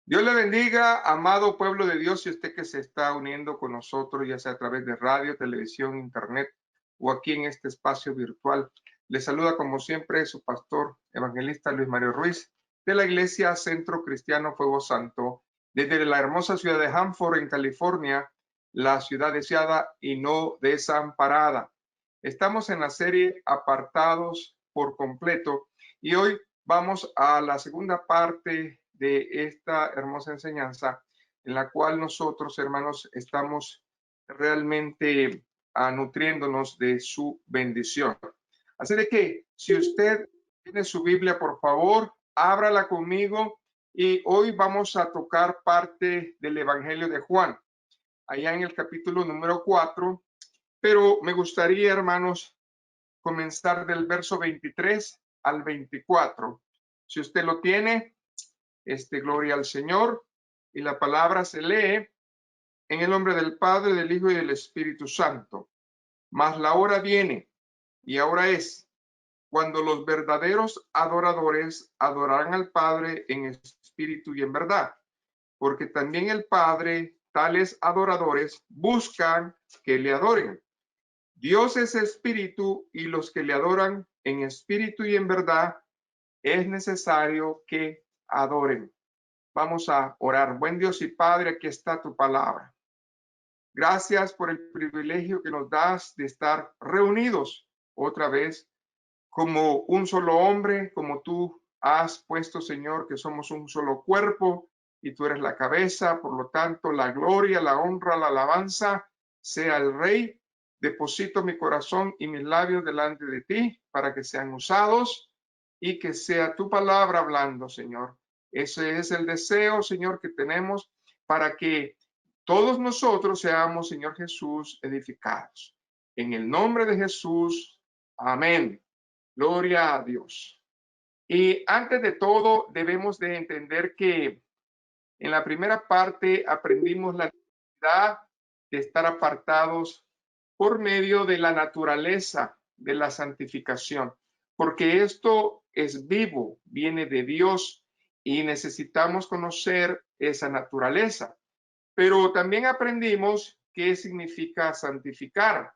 Dios le bendiga, amado pueblo de Dios, y usted que se está uniendo con nosotros, ya sea a través de radio, televisión, internet o aquí en este espacio virtual. Le saluda como siempre su pastor evangelista Luis Mario Ruiz de la Iglesia Centro Cristiano Fuego Santo, desde la hermosa ciudad de Hanford, en California, la ciudad deseada y no desamparada. Estamos en la serie Apartados por Completo y hoy vamos a la segunda parte de esta hermosa enseñanza en la cual nosotros, hermanos, estamos realmente nutriéndonos de su bendición. Así de que si usted tiene su Biblia, por favor, ábrala conmigo y hoy vamos a tocar parte del Evangelio de Juan, allá en el capítulo número 4, pero me gustaría, hermanos, comenzar del verso 23 al 24. Si usted lo tiene, gloria al Señor, y la palabra se lee en el nombre del Padre, del Hijo y del Espíritu Santo. Mas la hora viene, y ahora es, cuando los verdaderos adoradores adorarán al Padre en espíritu y en verdad, porque también el Padre, tales adoradores, buscan que le adoren. Dios es espíritu, y los que le adoran en espíritu y en verdad es necesario que adoren. Vamos a orar. Buen Dios y Padre, aquí está tu palabra. Gracias por el privilegio que nos das de estar reunidos otra vez como un solo hombre, como tú has puesto, Señor, que somos un solo cuerpo y tú eres la cabeza. Por lo tanto, la gloria, la honra, la alabanza sea el Rey. Deposito mi corazón y mis labios delante de ti para que sean usados y que sea tu palabra hablando, Señor. Ese es el deseo, Señor, que tenemos para que todos nosotros seamos, Señor Jesús, edificados. En el nombre de Jesús, amén. Gloria a Dios. Y antes de todo, debemos de entender que en la primera parte aprendimos la necesidad de estar apartados por medio de la naturaleza de la santificación, porque esto es vivo, viene de Dios y necesitamos conocer esa naturaleza. Pero también aprendimos qué significa santificar.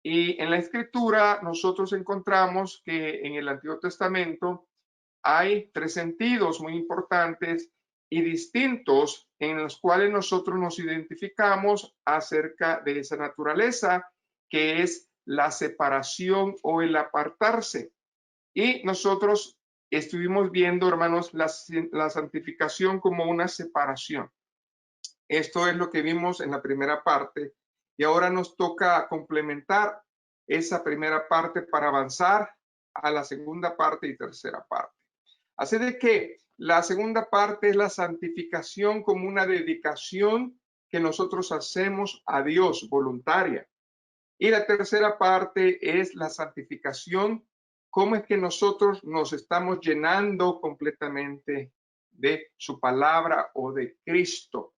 Y en la Escritura nosotros encontramos que en el Antiguo Testamento hay tres sentidos muy importantes y distintos en los cuales nosotros nos identificamos acerca de esa naturaleza, que es la separación o el apartarse. Y nosotros estuvimos viendo, hermanos, la santificación como una separación. Esto es lo que vimos en la primera parte y ahora nos toca complementar esa primera parte para avanzar a la segunda parte y tercera parte. Así de que la segunda parte es la santificación como una dedicación que nosotros hacemos a Dios voluntaria. Y la tercera parte es la santificación, cómo es que nosotros nos estamos llenando completamente de su palabra o de Cristo.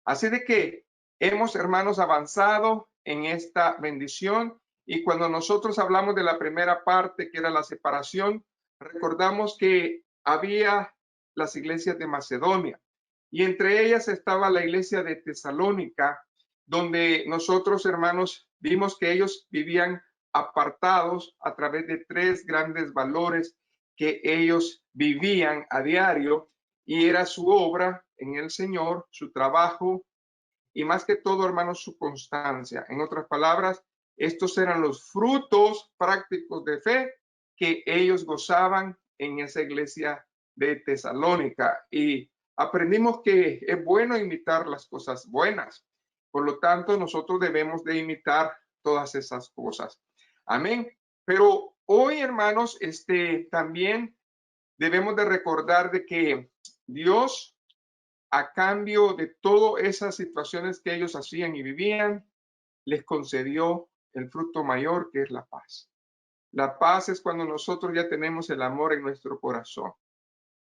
Así de que hemos, hermanos, avanzado en esta bendición y cuando nosotros hablamos de la primera parte, que era la separación, recordamos que había las iglesias de Macedonia y entre ellas estaba la iglesia de Tesalónica, donde nosotros, hermanos, vimos que ellos vivían apartados a través de tres grandes valores que ellos vivían a diario y era su obra en el Señor, su trabajo y más que todo, hermanos, su constancia. En otras palabras, estos eran los frutos prácticos de fe que ellos gozaban en esa iglesia de Tesalónica. Y aprendimos que es bueno imitar las cosas buenas. Por lo tanto, nosotros debemos de imitar todas esas cosas. Amén. Pero hoy, hermanos, también debemos de recordar de que Dios, a cambio de todas esas situaciones que ellos hacían y vivían, les concedió el fruto mayor, que es la paz. La paz es cuando nosotros ya tenemos el amor en nuestro corazón.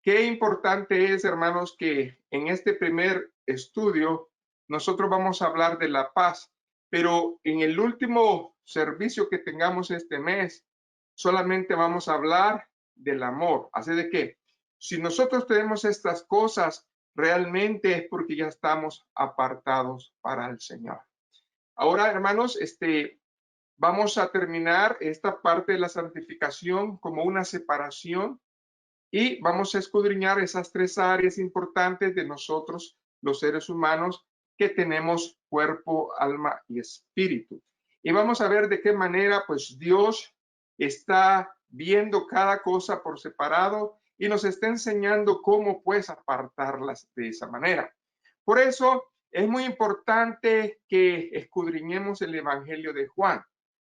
Qué importante es, hermanos, que en este primer estudio nosotros vamos a hablar de la paz, pero en el último servicio que tengamos este mes, solamente vamos a hablar del amor. Así de que si nosotros tenemos estas cosas realmente es porque ya estamos apartados para el Señor. Ahora, hermanos, vamos a terminar esta parte de la santificación como una separación y vamos a escudriñar esas tres áreas importantes de nosotros, los seres humanos, que tenemos cuerpo, alma y espíritu. Y vamos a ver de qué manera, pues, Dios está viendo cada cosa por separado y nos está enseñando cómo, pues, apartarlas de esa manera. Por eso es muy importante que escudriñemos el Evangelio de Juan.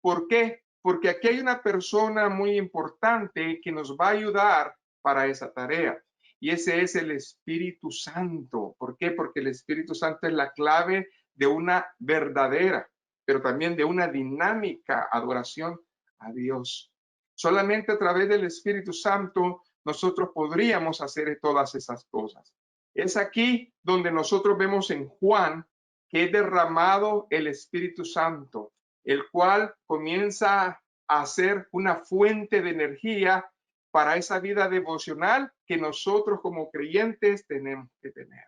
¿Por qué? Porque aquí hay una persona muy importante que nos va a ayudar para esa tarea. Y ese es el Espíritu Santo. ¿Por qué? Porque el Espíritu Santo es la clave de una verdadera, pero también de una dinámica adoración a Dios. Solamente a través del Espíritu Santo nosotros podríamos hacer todas esas cosas. Es aquí donde nosotros vemos en Juan que es derramado el Espíritu Santo, el cual comienza a ser una fuente de energía para esa vida devocional que nosotros como creyentes tenemos que tener.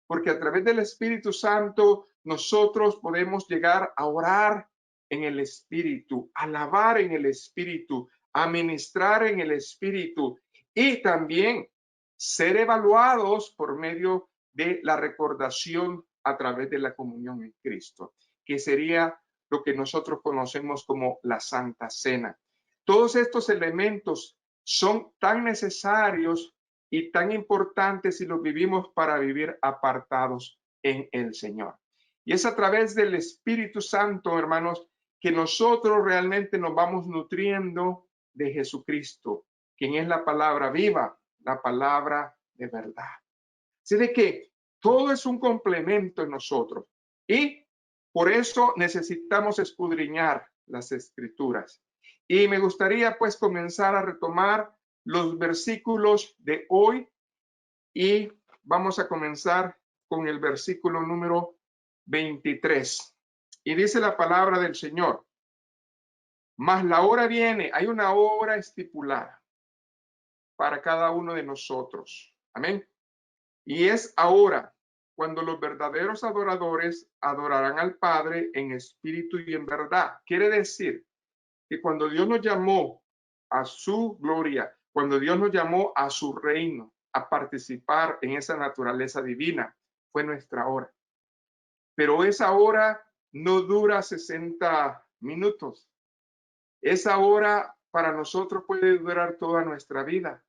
Porque a través del Espíritu Santo nosotros podemos llegar a orar en el Espíritu, alabar en el Espíritu, administrar en el Espíritu y también ser evaluados por medio de la recordación a través de la comunión en Cristo, que sería lo que nosotros conocemos como la Santa Cena. Todos estos elementos son tan necesarios y tan importantes si los vivimos para vivir apartados en el Señor. Y es a través del Espíritu Santo, hermanos, que nosotros realmente nos vamos nutriendo de Jesucristo, quien es la palabra viva, la palabra de verdad. Así de que todo es un complemento en nosotros y por eso necesitamos escudriñar las Escrituras. Y me gustaría pues comenzar a retomar los versículos de hoy y vamos a comenzar con el versículo número 23. Y dice la palabra del Señor: mas la hora viene, hay una hora estipulada para cada uno de nosotros. Amén. Y es ahora cuando los verdaderos adoradores adorarán al Padre en espíritu y en verdad. Quiere decir que cuando Dios nos llamó a su gloria, cuando Dios nos llamó a su reino, a participar en esa naturaleza divina, fue nuestra hora. Pero esa hora no dura 60 minutos. Esa hora para nosotros puede durar toda nuestra vida.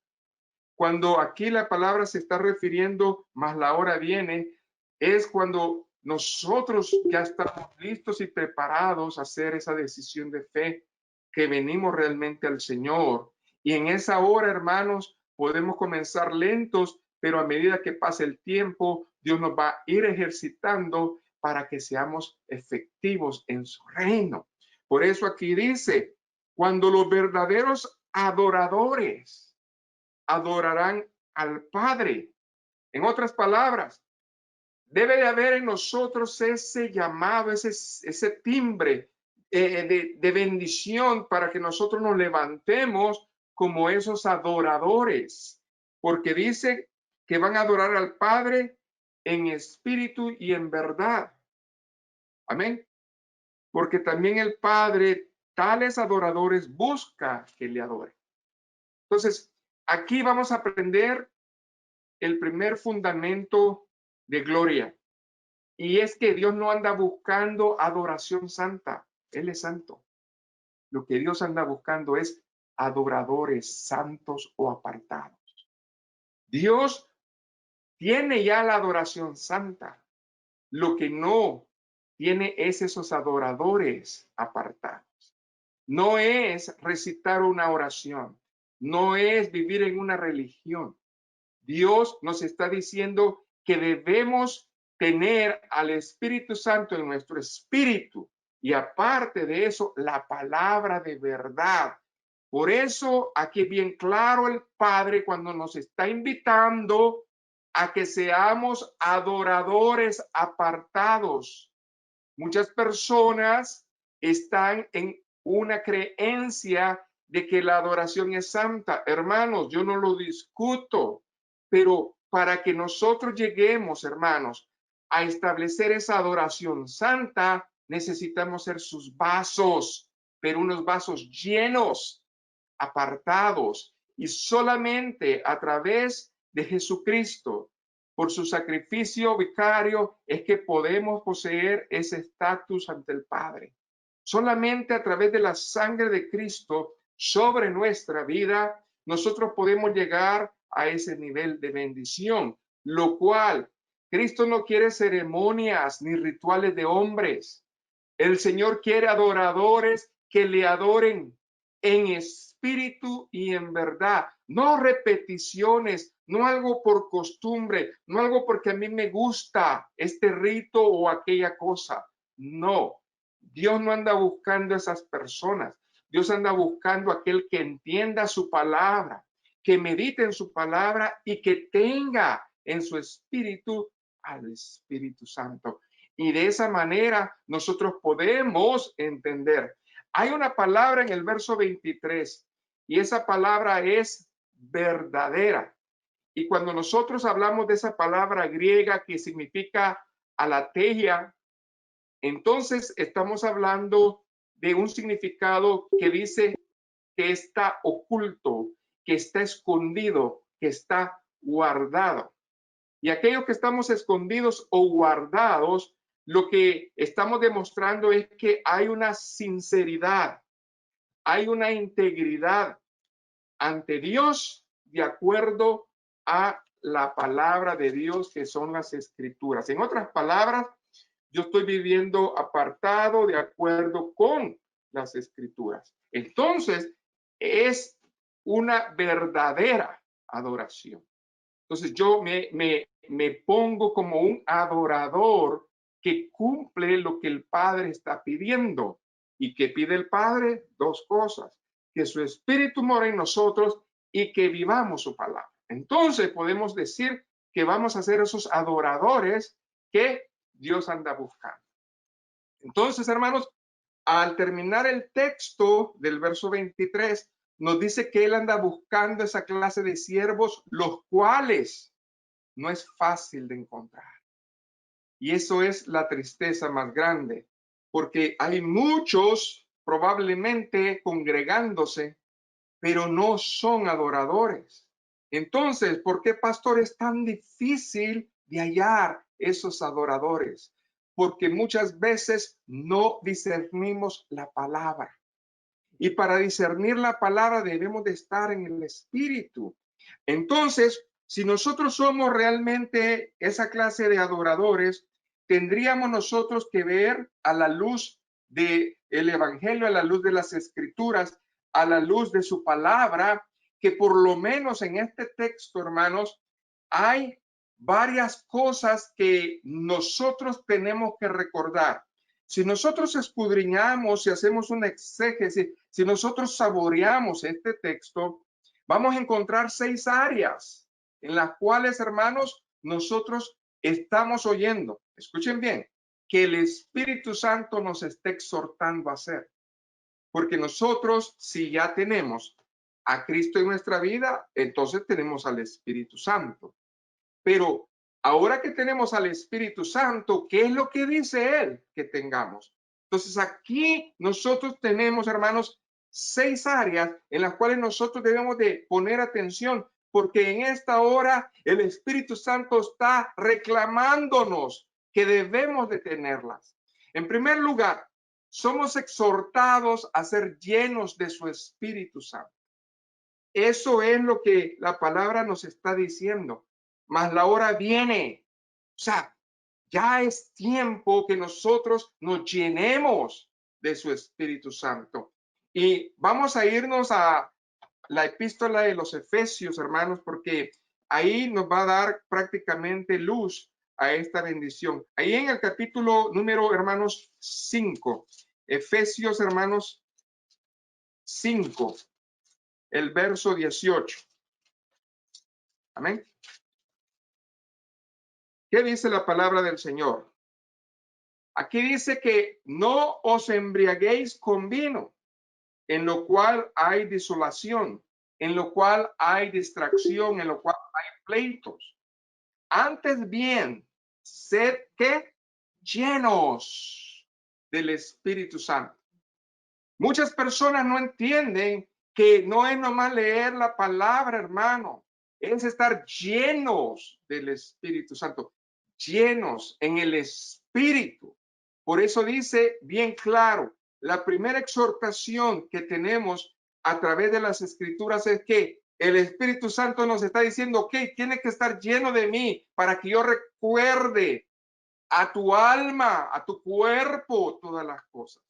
Cuando aquí la palabra se está refiriendo, más la hora viene, es cuando nosotros ya estamos listos y preparados a hacer esa decisión de fe, que venimos realmente al Señor. Y en esa hora, hermanos, podemos comenzar lentos, pero a medida que pase el tiempo, Dios nos va a ir ejercitando para que seamos efectivos en su reino. Por eso aquí dice, cuando los verdaderos adoradores adorarán al Padre. En otras palabras, debe de haber en nosotros ese llamado, ese timbre de bendición para que nosotros nos levantemos como esos adoradores, porque dice que van a adorar al Padre en espíritu y en verdad. Amén. Porque también el Padre, tales adoradores, busca que le adoren. Entonces, aquí vamos a aprender el primer fundamento de gloria. Y es que Dios no anda buscando adoración santa. Él es santo. Lo que Dios anda buscando es adoradores santos o apartados. Dios tiene ya la adoración santa. Lo que no tiene es esos adoradores apartados. No es recitar una oración. No es vivir en una religión. Dios nos está diciendo que debemos tener al Espíritu Santo en nuestro espíritu y aparte de eso, la palabra de verdad. Por eso aquí bien claro el Padre cuando nos está invitando a que seamos adoradores apartados. Muchas personas están en una creencia de que la adoración es santa. Hermanos, yo no lo discuto, pero para que nosotros lleguemos, hermanos, a establecer esa adoración santa, necesitamos ser sus vasos, pero unos vasos llenos, apartados, y solamente a través de Jesucristo, por su sacrificio vicario, es que podemos poseer ese estatus ante el Padre. Solamente a través de la sangre de Cristo sobre nuestra vida, nosotros podemos llegar a ese nivel de bendición, lo cual Cristo no quiere ceremonias ni rituales de hombres. El Señor quiere adoradores que le adoren en espíritu y en verdad, no repeticiones, no algo por costumbre, no algo porque a mí me gusta este rito o aquella cosa. No, Dios no anda buscando esas personas. Dios anda buscando aquel que entienda su palabra, que medite en su palabra y que tenga en su espíritu al Espíritu Santo. Y de esa manera nosotros podemos entender. Hay una palabra en el verso 23 y esa palabra es verdadera. Y cuando nosotros hablamos de esa palabra griega que significa aletheia, entonces estamos hablando de un significado que dice que está oculto, que está escondido, que está guardado. Y aquello que estamos escondidos o guardados, lo que estamos demostrando es que hay una sinceridad, hay una integridad ante Dios de acuerdo a la palabra de Dios que son las escrituras. En otras palabras, yo estoy viviendo apartado de acuerdo con las escrituras. Entonces, es una verdadera adoración. Entonces, yo me pongo como un adorador que cumple lo que el Padre está pidiendo. ¿Y que pide el Padre? Dos cosas: que su Espíritu mora en nosotros y que vivamos su palabra. Entonces, podemos decir que vamos a ser esos adoradores que Dios anda buscando. Entonces, hermanos, al terminar el texto del verso 23, nos dice que Él anda buscando esa clase de siervos, los cuales no es fácil de encontrar. Y eso es la tristeza más grande, porque hay muchos probablemente congregándose, pero no son adoradores. Entonces, ¿por qué, pastor, es tan difícil de hallar esos adoradores? Porque muchas veces no discernimos la palabra. Y para discernir la palabra debemos de estar en el Espíritu. Entonces, si nosotros somos realmente esa clase de adoradores, tendríamos nosotros que ver a la luz del Evangelio, a la luz de las Escrituras, a la luz de su palabra, que por lo menos en este texto, hermanos, hay varias cosas que nosotros tenemos que recordar. Si nosotros escudriñamos y hacemos una exégesis, si nosotros saboreamos este texto, vamos a encontrar 6 áreas en las cuales, hermanos, nosotros estamos oyendo. Escuchen bien, que el Espíritu Santo nos está exhortando a hacer. Porque nosotros, si ya tenemos a Cristo en nuestra vida, entonces tenemos al Espíritu Santo. Pero ahora que tenemos al Espíritu Santo, ¿qué es lo que dice Él que tengamos? Entonces aquí nosotros tenemos, hermanos, 6 áreas en las cuales nosotros debemos de poner atención, porque en esta hora el Espíritu Santo está reclamándonos que debemos de tenerlas. En primer lugar, somos exhortados a ser llenos de su Espíritu Santo. Eso es lo que la palabra nos está diciendo. Mas la hora viene. O sea, ya es tiempo que nosotros nos llenemos de su Espíritu Santo. Y vamos a irnos a la epístola de los Efesios, hermanos, porque ahí nos va a dar prácticamente luz a esta bendición. Ahí en el capítulo número, hermanos, 5, Efesios, hermanos, 5, el verso 18. Amén. ¿Qué dice la palabra del Señor? Aquí dice que no os embriaguéis con vino, en lo cual hay desolación, en lo cual hay distracción, en lo cual hay pleitos. Antes bien, sed que llenos del Espíritu Santo. Muchas personas no entienden que no es nomás leer la palabra, hermano, es estar llenos del Espíritu Santo, llenos en el Espíritu. Por eso dice bien claro, la primera exhortación que tenemos a través de las Escrituras es que el Espíritu Santo nos está diciendo, ok, tiene que estar lleno de mí para que yo recuerde a tu alma, a tu cuerpo, todas las cosas.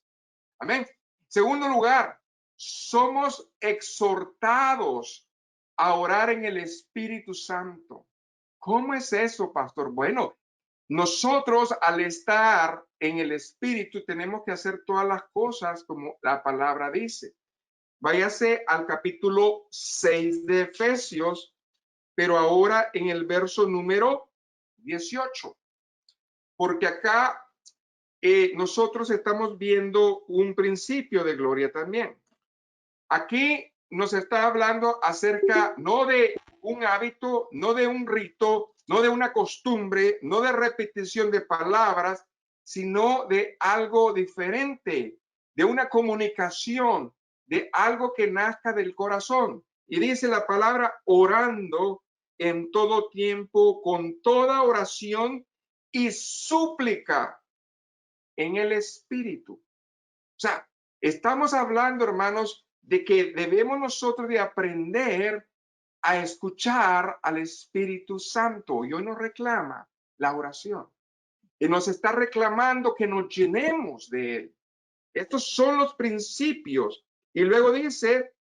Amén. Segundo lugar, somos exhortados a orar en el Espíritu Santo. ¿Cómo es eso, pastor? Bueno, nosotros al estar en el Espíritu tenemos que hacer todas las cosas como la palabra dice. Váyase al capítulo 6 de Efesios, pero ahora en el verso número 18. Porque acá nosotros estamos viendo un principio de gloria también. Aquí nos está hablando acerca no de un hábito, no de un rito, no de una costumbre, no de repetición de palabras, sino de algo diferente, de una comunicación, de algo que nazca del corazón. Y dice la palabra orando en todo tiempo, con toda oración y súplica en el Espíritu. O sea, estamos hablando, hermanos, de que debemos nosotros de aprender a escuchar al Espíritu Santo. Y hoy nos reclama la oración. Y nos está reclamando que nos llenemos de Él. Estos son los principios. Y luego dice,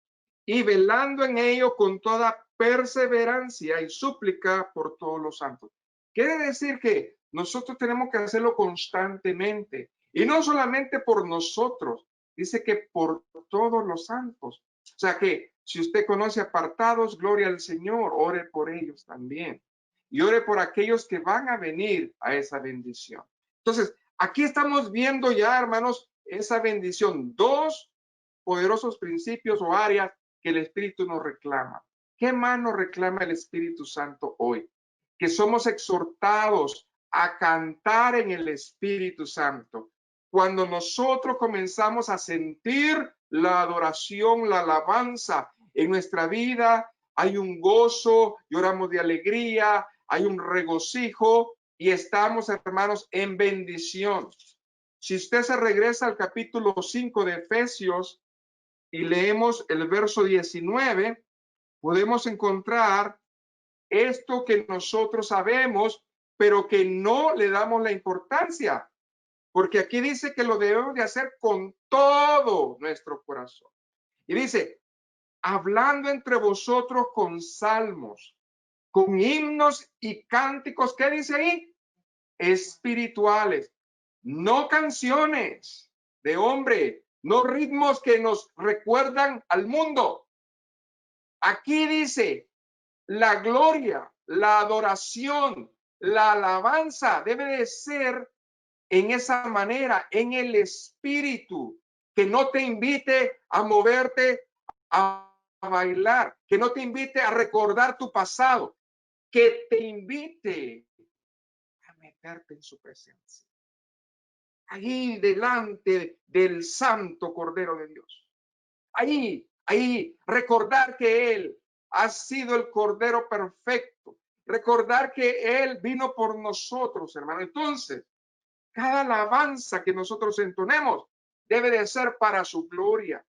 y velando en ello con toda perseverancia y súplica por todos los santos. Quiere decir que nosotros tenemos que hacerlo constantemente y no solamente por nosotros, dice que por todos los santos. O sea que si usted conoce apartados, gloria al Señor, ore por ellos también y ore por aquellos que van a venir a esa bendición. Entonces, aquí estamos viendo ya, hermanos, esa bendición, dos poderosos principios o áreas que el Espíritu nos reclama. ¿Qué más nos reclama el Espíritu Santo hoy? Que somos exhortados a cantar en el Espíritu Santo. Cuando nosotros comenzamos a sentir la adoración, la alabanza en nuestra vida, hay un gozo, lloramos de alegría, hay un regocijo y estamos, hermanos, en bendición. Si usted se regresa al capítulo 5 de Efesios y leemos el verso 19, podemos encontrar esto que nosotros sabemos, pero que no le damos la importancia, porque aquí dice que lo debemos de hacer con todo nuestro corazón. Y dice, hablando entre vosotros con salmos, con himnos y cánticos, ¿qué dice ahí? Espirituales, no canciones de hombre, no ritmos que nos recuerdan al mundo. Aquí dice, la gloria, la adoración, la alabanza debe de ser en esa manera, en el espíritu, que no te invite a moverte, a bailar, que no te invite a recordar tu pasado, que te invite a meterte en su presencia. Allí delante del Santo Cordero de Dios. Ahí, recordar que Él ha sido el Cordero perfecto. Recordar que Él vino por nosotros, hermano. Entonces, cada alabanza que nosotros entonemos debe de ser para su gloria.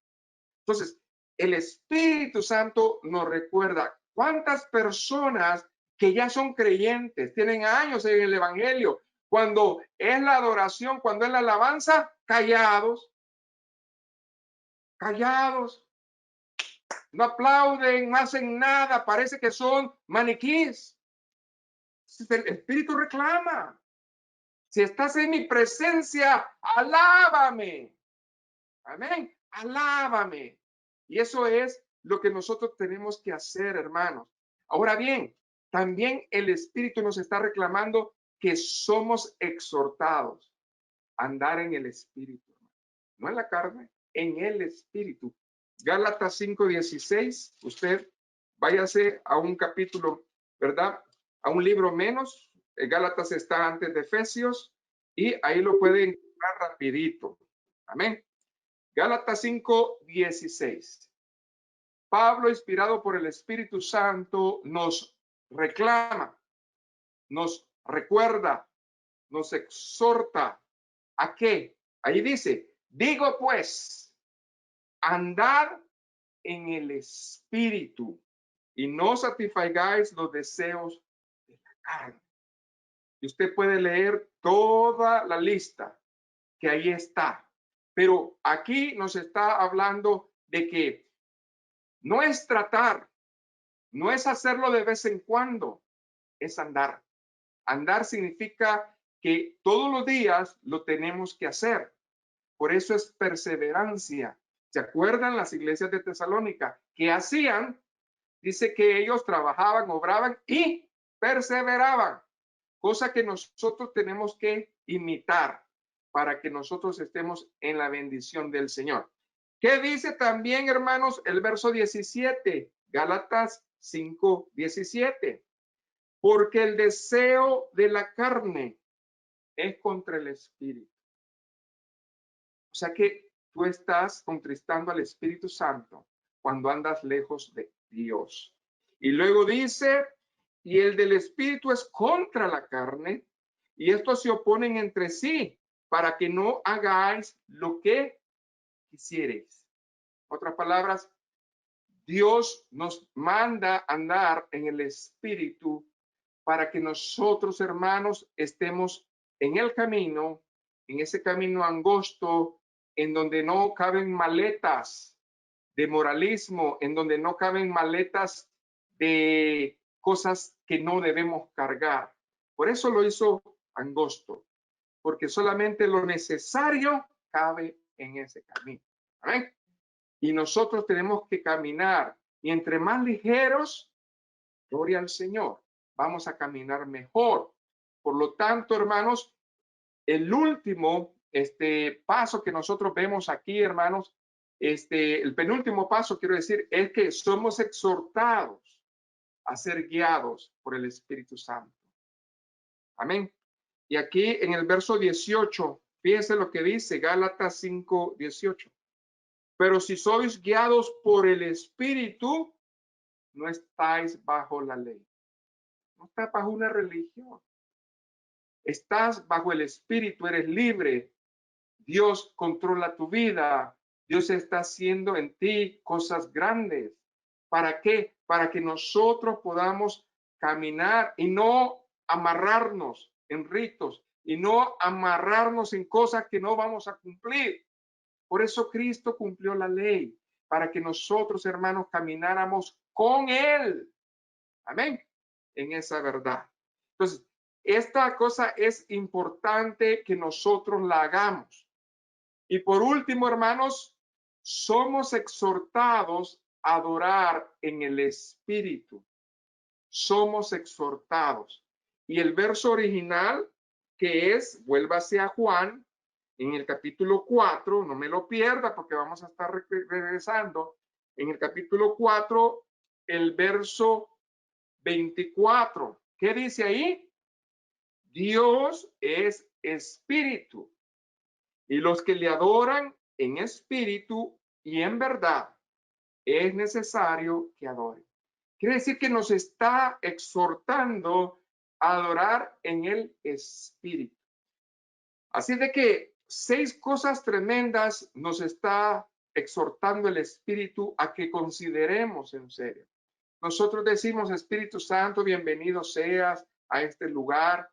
Entonces, el Espíritu Santo nos recuerda cuántas personas que ya son creyentes, tienen años en el Evangelio, cuando es la adoración, cuando es la alabanza, callados, no aplauden, no hacen nada, parece que son maniquíes. El Espíritu reclama, si estás en mi presencia, alábame. Amén, alábame. Y eso es lo que nosotros tenemos que hacer, hermanos. Ahora bien, también el Espíritu nos está reclamando que somos exhortados a andar en el Espíritu, no en la carne, en el Espíritu. Gálatas 5:16, usted váyase a un capítulo, ¿verdad? a un libro menos. Gálatas está antes de Efesios y ahí lo pueden encontrar rapidito. Amén. Gálatas 5:16. Pablo, inspirado por el Espíritu Santo, nos reclama, nos recuerda, nos exhorta. ¿A qué? Ahí dice, digo pues, andad en el Espíritu y no satisfagáis los deseos de la carne. Y usted puede leer toda la lista que ahí está. Pero aquí nos está hablando de que no es tratar, no es hacerlo de vez en cuando, es andar. Andar significa que todos los días lo tenemos que hacer. Por eso es perseverancia. ¿Se acuerdan las iglesias de Tesalónica? ¿Qué hacían? Dice que ellos trabajaban, obraban y perseveraban. Cosa que nosotros tenemos que imitar para que nosotros estemos en la bendición del Señor. ¿Qué dice también, hermanos, el verso 17? Gálatas 5:17. Porque el deseo de la carne es contra el Espíritu. O sea que tú estás contristando al Espíritu Santo cuando andas lejos de Dios. Y luego dice, y el del Espíritu es contra la carne, y estos se oponen entre sí para que no hagáis lo que quisierais. Otras palabras, Dios nos manda andar en el Espíritu para que nosotros, hermanos, estemos en el camino, en ese camino angosto, en donde no caben maletas de moralismo, en donde no caben maletas de cosas que no debemos cargar. Por eso lo hizo angosto, porque solamente lo necesario cabe en ese camino. ¿Amén? Y nosotros tenemos que caminar, y entre más ligeros, gloria al Señor, vamos a caminar mejor. Por lo tanto, hermanos, el último paso que nosotros vemos aquí, hermanos, el penúltimo paso, quiero decir, es que somos exhortados a ser guiados por el Espíritu Santo. Amén. Y aquí en el verso 18, fíjense lo que dice Gálatas 5:18. Pero si sois guiados por el Espíritu, no estáis bajo la ley. No estás bajo una religión. Estás bajo el Espíritu, eres libre. Dios controla tu vida. Dios está haciendo en ti cosas grandes. ¿Para qué? Para que nosotros podamos caminar y no amarrarnos en ritos y no amarrarnos en cosas que no vamos a cumplir. Por eso Cristo cumplió la ley, para que nosotros, hermanos, camináramos con Él. Amén. En esa verdad. Entonces, esta cosa es importante que nosotros la hagamos. Y por último, hermanos, somos exhortados a adorar en el Espíritu. Somos exhortados. Y el verso original, que es, vuélvase a Juan, en el capítulo 4, no me lo pierda porque vamos a estar regresando, en el capítulo 4, el verso 24. ¿Qué dice ahí? Dios es espíritu y los que le adoran en espíritu y en verdad es necesario que adoren. Quiere decir que nos está exhortando a adorar en el espíritu. Así de que 6 cosas tremendas nos está exhortando el Espíritu a que consideremos en serio. Nosotros decimos, Espíritu Santo, bienvenido seas a este lugar,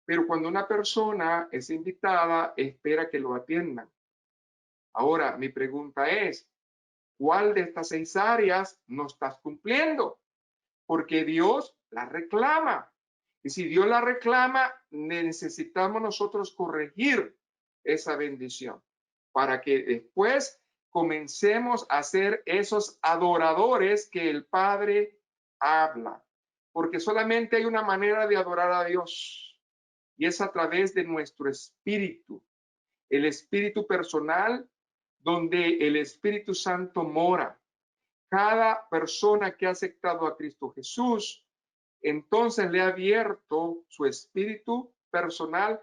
pero cuando una persona es invitada, espera que lo atiendan. Ahora, mi pregunta es, ¿cuál de estas 6 áreas no estás cumpliendo? Porque Dios la reclama. Y si Dios la reclama, necesitamos nosotros corregir esa bendición para que después comencemos a ser esos adoradores que el Padre habla. Porque solamente hay una manera de adorar a Dios y es a través de nuestro espíritu, el espíritu personal donde el Espíritu Santo mora. Cada persona que ha aceptado a Cristo Jesús entonces le ha abierto su espíritu personal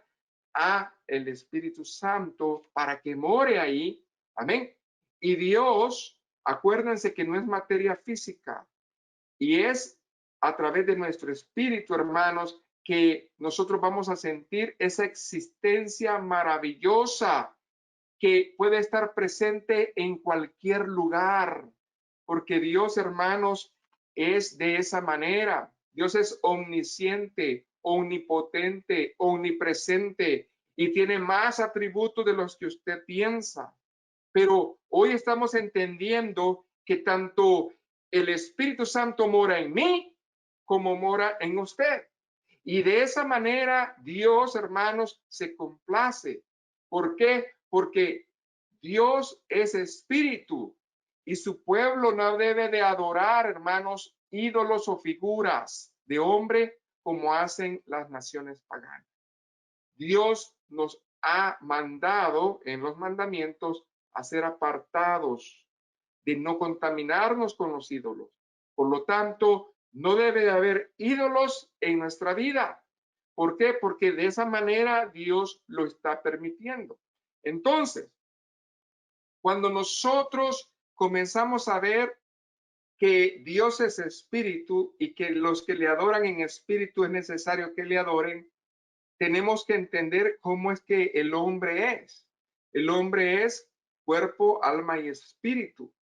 a el Espíritu Santo para que more ahí. Amén. Y Dios, acuérdense que no es materia física y es a través de nuestro espíritu, hermanos, que nosotros vamos a sentir esa existencia maravillosa que puede estar presente en cualquier lugar, porque Dios, hermanos, es de esa manera. Dios es omnisciente, omnipotente, omnipresente y tiene más atributos de los que usted piensa. Pero hoy estamos entendiendo que tanto el Espíritu Santo mora en mí como mora en usted. Y de esa manera Dios, hermanos, se complace. ¿Por qué? Porque Dios es espíritu y su pueblo no debe de adorar, hermanos, ídolos o figuras de hombre como hacen las naciones paganas. Dios nos ha mandado en los mandamientos a ser apartados, de no contaminarnos con los ídolos. Por lo tanto, no debe de haber ídolos en nuestra vida. ¿Por qué? Porque de esa manera Dios lo está permitiendo. Entonces, cuando nosotros comenzamos a ver que Dios es espíritu y que los que le adoran en espíritu es necesario que le adoren, tenemos que entender cómo es que el hombre es. El hombre es cuerpo, alma y espíritu.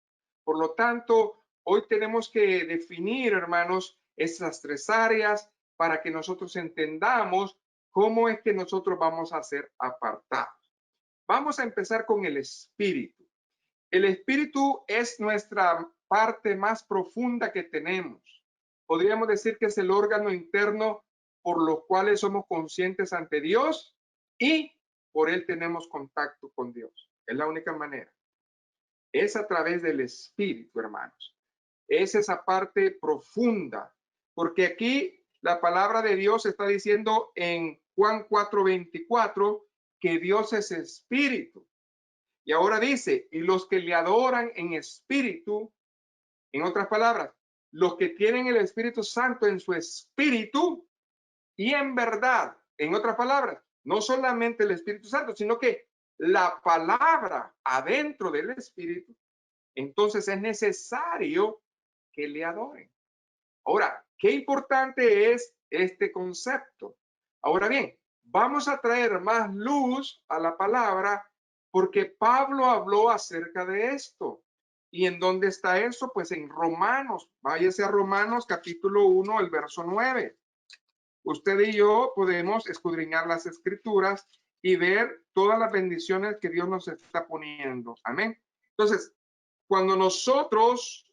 Por lo tanto, hoy tenemos que definir, hermanos, estas tres áreas para que nosotros entendamos cómo es que nosotros vamos a ser apartados. Vamos a empezar con el espíritu. El espíritu es nuestra parte más profunda que tenemos. Podríamos decir que es el órgano interno por los cuales somos conscientes ante Dios y por él tenemos contacto con Dios. Es la única manera. Es a través del espíritu, hermanos. Es esa parte profunda, porque aquí la palabra de Dios está diciendo en Juan 4:24 que Dios es espíritu. Y ahora dice, y los que le adoran en espíritu, en otras palabras, los que tienen el Espíritu Santo en su espíritu y en verdad, en otras palabras, no solamente el Espíritu Santo, sino que la palabra adentro del Espíritu, entonces es necesario que le adoren. Ahora, qué importante es este concepto. Ahora bien, vamos a traer más luz a la palabra porque Pablo habló acerca de esto. ¿Y en dónde está eso? Pues en Romanos. Váyase a Romanos capítulo 1, el verso 9. Usted y yo podemos escudriñar las escrituras y ver todas las bendiciones que Dios nos está poniendo. Amén. Entonces, cuando nosotros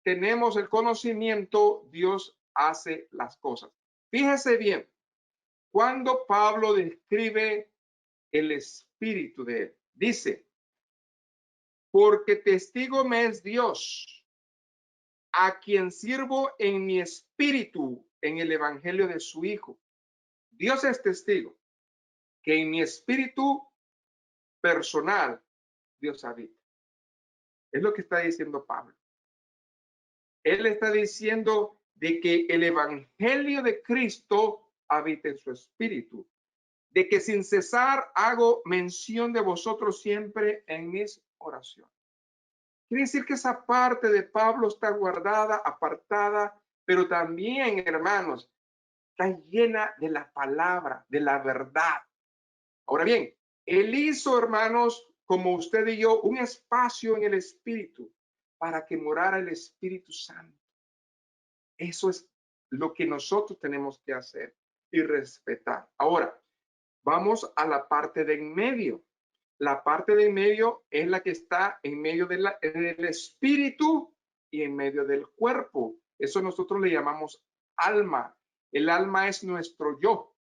tenemos el conocimiento, Dios hace las cosas. Fíjese bien, cuando Pablo describe el espíritu de él, dice, porque testigo me es Dios, a quien sirvo en mi espíritu en el evangelio de su Hijo. Dios es testigo que en mi espíritu personal Dios habita. Es lo que está diciendo Pablo. Él está diciendo de que el evangelio de Cristo habita en su espíritu, de que sin cesar hago mención de vosotros siempre en mis oraciones. Quiere decir que esa parte de Pablo está guardada, apartada, pero también, hermanos, está llena de la palabra, de la verdad. Ahora bien, él hizo, hermanos, como usted y yo, un espacio en el espíritu para que morara el Espíritu Santo. Eso es lo que nosotros tenemos que hacer y respetar. Ahora, vamos a la parte de en medio. La parte de en medio es la que está en medio del espíritu y en medio del cuerpo. Eso nosotros le llamamos alma. El alma es nuestro yo.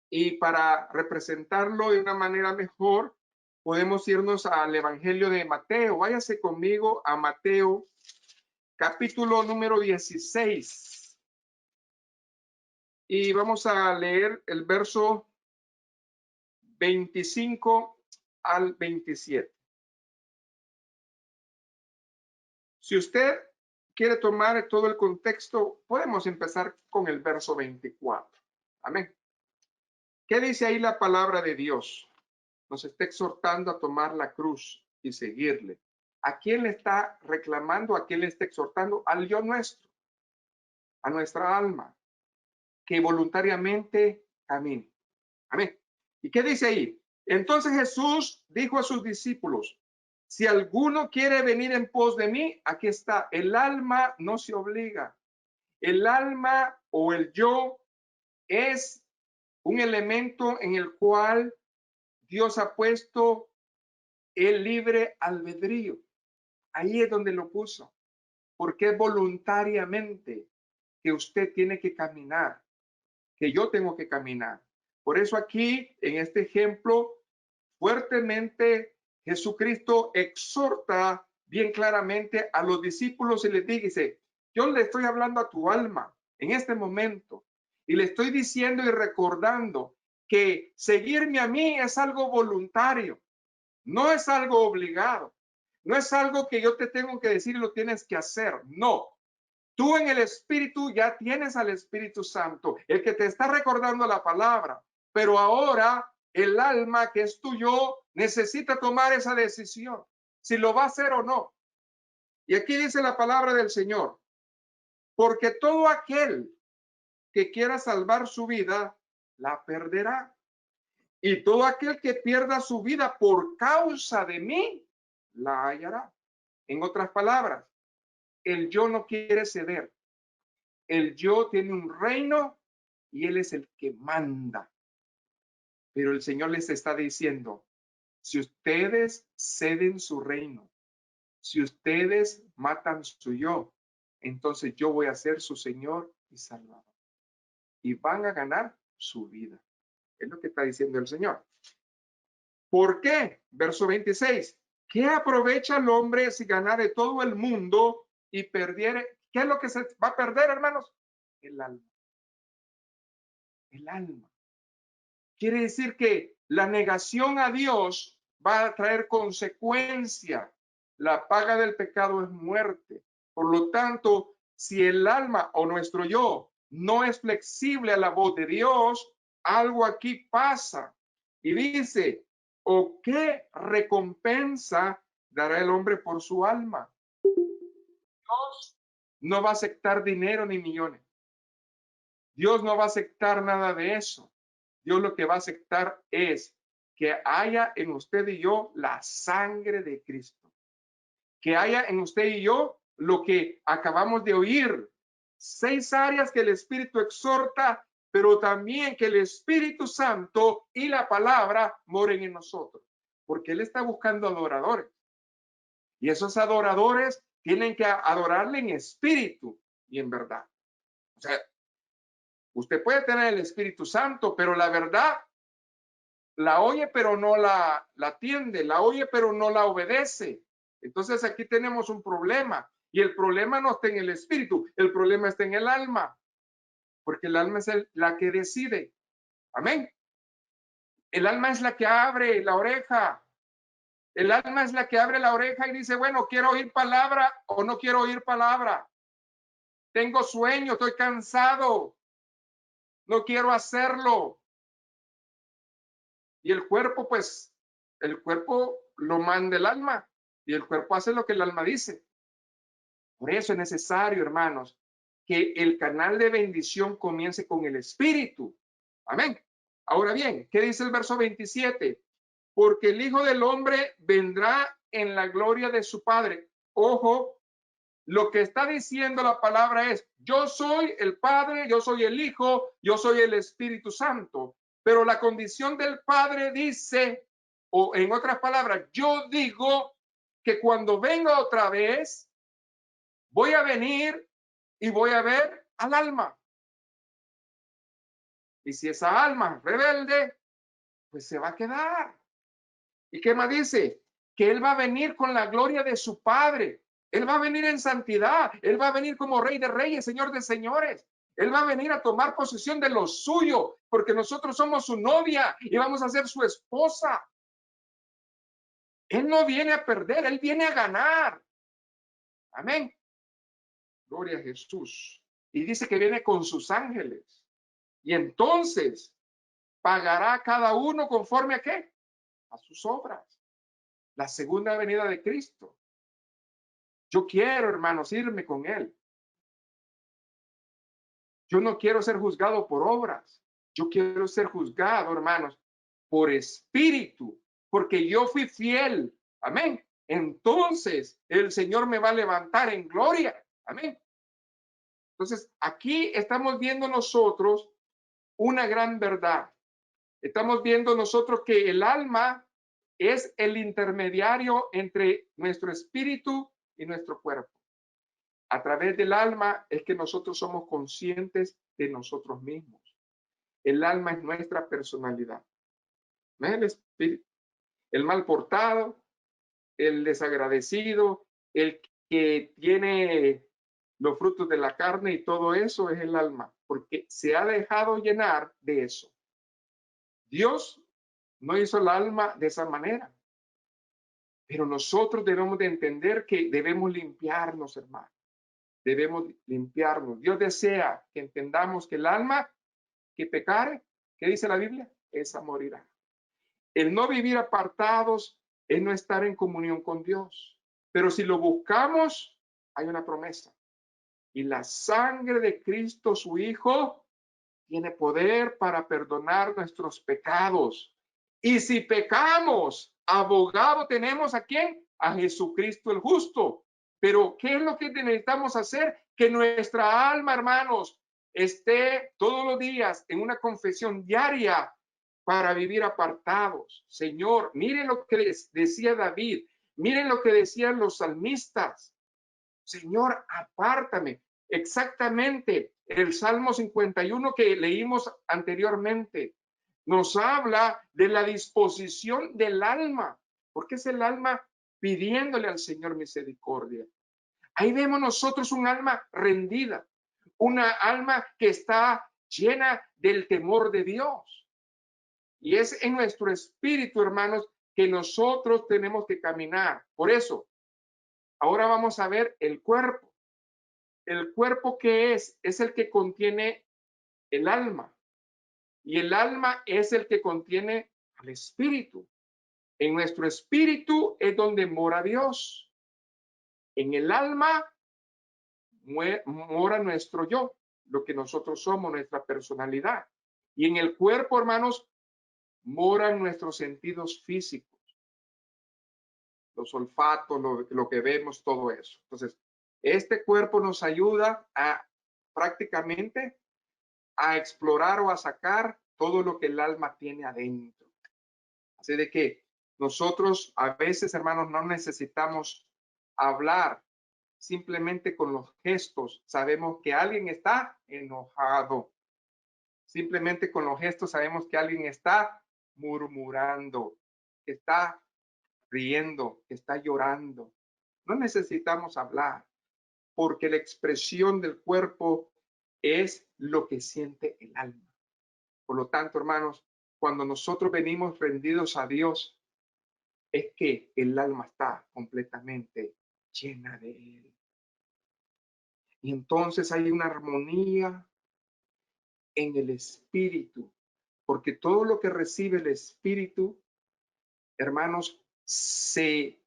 Y para representarlo de una manera mejor, podemos irnos al Evangelio de Mateo. Váyase conmigo a Mateo, capítulo número 16. Y vamos a leer el verso 25 al 27. Si usted quiere tomar todo el contexto, podemos empezar con el verso 24. Amén. ¿Qué dice ahí la palabra de Dios? Nos está exhortando a tomar la cruz y seguirle. ¿A quién le está reclamando? ¿A quién le está exhortando? Al yo nuestro, a nuestra alma, que voluntariamente camine. Amén. ¿Y qué dice ahí? Entonces Jesús dijo a sus discípulos, si alguno quiere venir en pos de mí, aquí está, el alma no se obliga. El alma o el yo es un elemento en el cual Dios ha puesto el libre albedrío. Ahí es donde lo puso, porque es voluntariamente que usted tiene que caminar, que yo tengo que caminar. Por eso aquí, en este ejemplo, fuertemente Jesucristo exhorta bien claramente a los discípulos y les dice, yo le estoy hablando a tu alma en este momento y le estoy diciendo y recordando que seguirme a mí es algo voluntario, no es algo obligado, no es algo que yo te tengo que decir y lo tienes que hacer, no. Tú en el Espíritu ya tienes al Espíritu Santo, el que te está recordando la palabra, pero ahora el alma que es tuyo necesita tomar esa decisión, si lo va a hacer o no. Y aquí dice la palabra del Señor, porque todo aquel que quiera salvar su vida, la perderá. Y todo aquel que pierda su vida por causa de mí, la hallará. En otras palabras, el yo no quiere ceder. El yo tiene un reino y él es el que manda. Pero el Señor les está diciendo, si ustedes ceden su reino, si ustedes matan su yo, entonces yo voy a ser su Señor y Salvador. Y van a ganar su vida. Es lo que está diciendo el Señor. ¿Por qué? Verso 26. ¿Qué aprovecha el hombre si ganare todo el mundo y perdiere? ¿Qué es lo que se va a perder, hermanos? El alma. El alma. Quiere decir que la negación a Dios va a traer consecuencia. La paga del pecado es muerte. Por lo tanto, si el alma o nuestro yo no es flexible a la voz de Dios, algo aquí pasa. Y dice, ¿o qué recompensa dará el hombre por su alma? Dios no va a aceptar dinero ni millones. Dios no va a aceptar nada de eso. Dios lo que va a aceptar es que haya en usted y yo la sangre de Cristo. Que haya en usted y yo lo que acabamos de oír. 6 áreas que el Espíritu exhorta, pero también que el Espíritu Santo y la palabra moren en nosotros. Porque Él está buscando adoradores. Y esos adoradores tienen que adorarle en espíritu y en verdad. O sea, usted puede tener el Espíritu Santo, pero la verdad la oye, pero no la atiende, la oye, pero no la obedece. Entonces aquí tenemos un problema. Y el problema no está en el espíritu, el problema está en el alma. Porque el alma es la que decide. Amén. El alma es la que abre la oreja. El alma es la que abre la oreja y dice, bueno, quiero oír palabra o no quiero oír palabra. Tengo sueño, estoy cansado. No quiero hacerlo. Y el cuerpo, pues, el cuerpo lo manda el alma y el cuerpo hace lo que el alma dice. Por eso es necesario, hermanos, que el canal de bendición comience con el Espíritu. Amén. Ahora bien, ¿qué dice el verso 27? Porque el Hijo del Hombre vendrá en la gloria de su Padre. Ojo, lo que está diciendo la palabra es, yo soy el Padre, yo soy el Hijo, yo soy el Espíritu Santo. Pero la condición del Padre dice, o en otras palabras, yo digo que cuando venga otra vez, voy a venir y voy a ver al alma. Y si esa alma es rebelde, pues se va a quedar. ¿Y qué más dice? Que Él va a venir con la gloria de su Padre. Él va a venir en santidad. Él va a venir como Rey de Reyes, Señor de Señores. Él va a venir a tomar posesión de lo suyo, porque nosotros somos su novia y vamos a ser su esposa. Él no viene a perder, Él viene a ganar. Amén. Gloria a Jesús. Y dice que viene con sus ángeles. Y entonces pagará cada uno conforme a qué? A sus obras. La segunda venida de Cristo. Yo quiero, hermanos, irme con Él. Yo no quiero ser juzgado por obras. Yo quiero ser juzgado, hermanos, por espíritu, porque yo fui fiel. Amén. Entonces el Señor me va a levantar en gloria. Amén. Entonces aquí estamos viendo nosotros una gran verdad. Estamos viendo nosotros que el alma es el intermediario entre nuestro espíritu y nuestro cuerpo. A través del alma es que nosotros somos conscientes de nosotros mismos. El alma es nuestra personalidad. No es el espíritu. El mal portado, el desagradecido, el que tiene los frutos de la carne y todo eso es el alma, porque se ha dejado llenar de eso. Dios no hizo el alma de esa manera, pero nosotros debemos de entender que debemos limpiarnos, hermano. Debemos limpiarnos. Dios desea que entendamos que el alma que pecare, ¿qué dice la Biblia? Esa morirá. El no vivir apartados es no estar en comunión con Dios. Pero si lo buscamos, hay una promesa. Y la sangre de Cristo, su Hijo, tiene poder para perdonar nuestros pecados. Y si pecamos, abogado tenemos ¿a quién? A Jesucristo el justo. Pero ¿qué es lo que necesitamos hacer? Que nuestra alma, hermanos, esté todos los días en una confesión diaria para vivir apartados. Señor, miren lo que decía David, miren lo que decían los salmistas. Señor, apártame. Exactamente el Salmo 51 que leímos anteriormente nos habla de la disposición del alma, porque es el alma pidiéndole al Señor misericordia. Ahí vemos nosotros un alma rendida, una alma que está llena del temor de Dios. Y es en nuestro espíritu, hermanos, que nosotros tenemos que caminar. Por eso, ahora vamos a ver el cuerpo. El cuerpo que es el que contiene el alma. Y el alma es el que contiene al espíritu. En nuestro espíritu es donde mora Dios. En el alma mora nuestro yo, lo que nosotros somos, nuestra personalidad. Y en el cuerpo, hermanos, moran nuestros sentidos físicos, los olfatos, lo que vemos, todo eso. Entonces, este cuerpo nos ayuda a prácticamente a explorar o a sacar todo lo que el alma tiene adentro. Así de que nosotros a veces, hermanos, no necesitamos hablar, simplemente con los gestos sabemos que alguien está enojado. Simplemente con los gestos sabemos que alguien está murmurando, que está riendo, que está llorando. No necesitamos hablar, porque la expresión del cuerpo es lo que siente el alma. Por lo tanto, hermanos, cuando nosotros venimos rendidos a Dios, es que el alma está completamente llena de Él. Y entonces hay una armonía en el espíritu, porque todo lo que recibe el espíritu, hermanos, se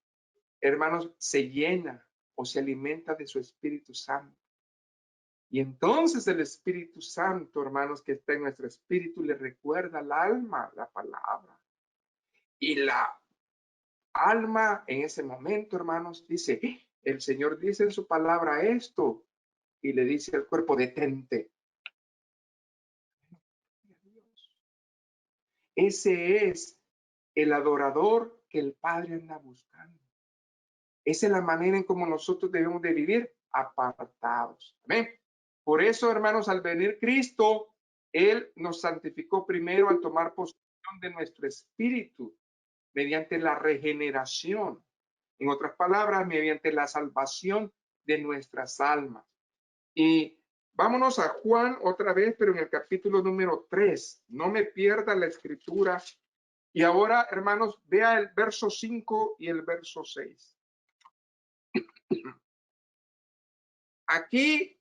llena o se alimenta de su Espíritu Santo. Y entonces el Espíritu Santo, hermanos, que está en nuestro espíritu, le recuerda al alma la palabra. Y la alma en ese momento, hermanos, dice, el Señor dice en su palabra esto, y le dice al cuerpo, detente. Ese es el adorador que el Padre anda buscando. Esa es la manera en cómo nosotros debemos de vivir apartados. Amén. Por eso, hermanos, al venir Cristo, Él nos santificó primero al tomar posesión de nuestro espíritu mediante la regeneración. En otras palabras, mediante la salvación de nuestras almas. Y vámonos a Juan otra vez, pero en el capítulo número 3. No me pierda la escritura. Y ahora, hermanos, vea el verso 5 y el verso 6. aquí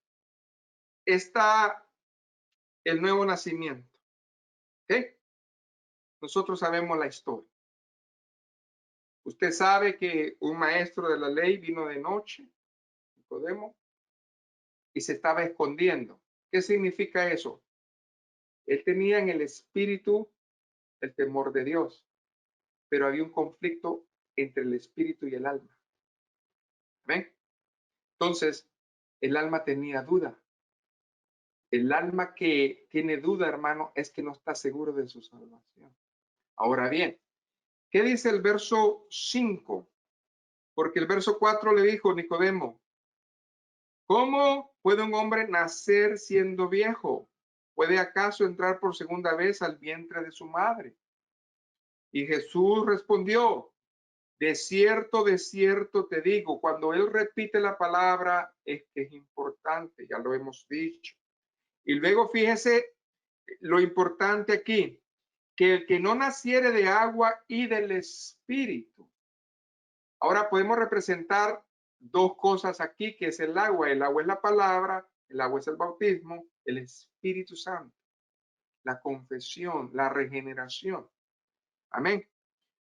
está el nuevo nacimiento. ¿Ok? Nosotros sabemos la historia. Usted sabe que un maestro de la ley vino de noche, Nicodemo, y se estaba escondiendo. ¿Qué significa eso? Él tenía en el espíritu el temor de Dios, pero había un conflicto entre el espíritu y el alma. ¿Ven? Entonces, el alma tenía duda. El alma que tiene duda, hermano, es que no está seguro de su salvación. Ahora bien, ¿qué dice el verso 5? Porque el verso 4 le dijo Nicodemo, ¿cómo puede un hombre nacer siendo viejo? ¿Puede acaso entrar por segunda vez al vientre de su madre? Y Jesús respondió, de cierto te digo, cuando él repite la palabra es que es importante, ya lo hemos dicho. Y luego fíjese lo importante aquí, que el que no naciere de agua y del espíritu. Ahora podemos representar dos cosas aquí, que es el agua. El agua es la palabra, el agua es el bautismo, el Espíritu Santo, la confesión, la regeneración. Amén.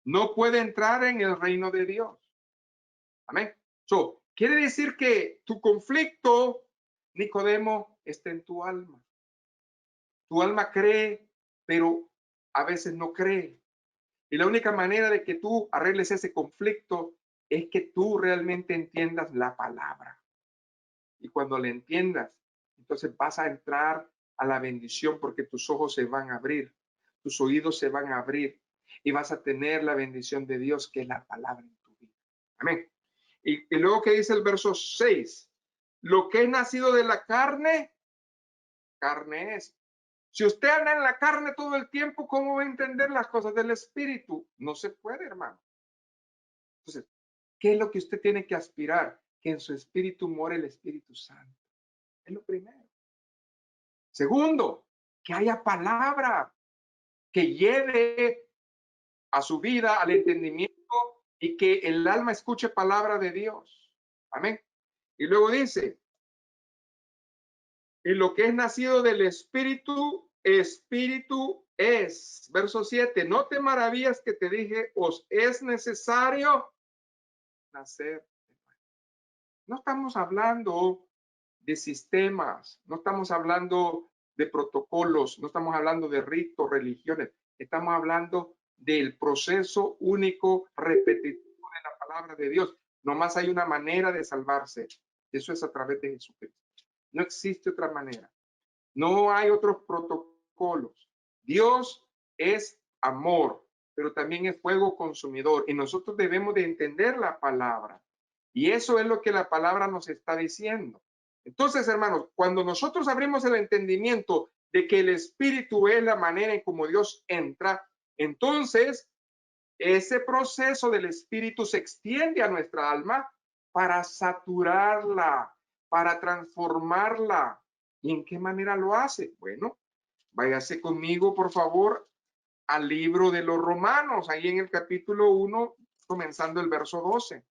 No puede entrar en el reino de Dios. Amén. Quiere decir que tu conflicto, Nicodemo, está en tu alma. Tu alma cree, pero a veces no cree. Y la única manera de que tú arregles ese conflicto es que tú realmente entiendas la palabra. Y cuando la entiendas, entonces vas a entrar a la bendición porque tus ojos se van a abrir, tus oídos se van a abrir y vas a tener la bendición de Dios, que es la palabra en tu vida. Amén. Y luego que dice el verso 6, lo que es nacido de la carne, carne es. Si usted anda en la carne todo el tiempo, ¿cómo va a entender las cosas del espíritu? No se puede, hermano. Entonces, ¿qué es lo que usted tiene que aspirar? Que en su espíritu more el Espíritu Santo. Es lo primero. Segundo, que haya palabra que lleve a su vida, al entendimiento, y que el alma escuche palabra de Dios. Amén. Y luego dice, y lo que es nacido del Espíritu, Espíritu es. Verso 7, no te maravillas que te dije, os es necesario nacer. No estamos hablando de sistemas, no estamos hablando de protocolos, no estamos hablando de ritos, religiones, estamos hablando del proceso único, repetitivo de la palabra de Dios. Nomás hay una manera de salvarse, eso es a través de Jesucristo. No existe otra manera. No hay otros protocolos. Dios es amor, pero también es fuego consumidor y nosotros debemos de entender la palabra. Y eso es lo que la palabra nos está diciendo. Entonces, hermanos, cuando nosotros abrimos el entendimiento de que el Espíritu es la manera en cómo Dios entra, entonces ese proceso del Espíritu se extiende a nuestra alma para saturarla, para transformarla. ¿Y en qué manera lo hace? Bueno, váyase conmigo, por favor, al libro de los Romanos, ahí en el capítulo 1, comenzando el verso 12.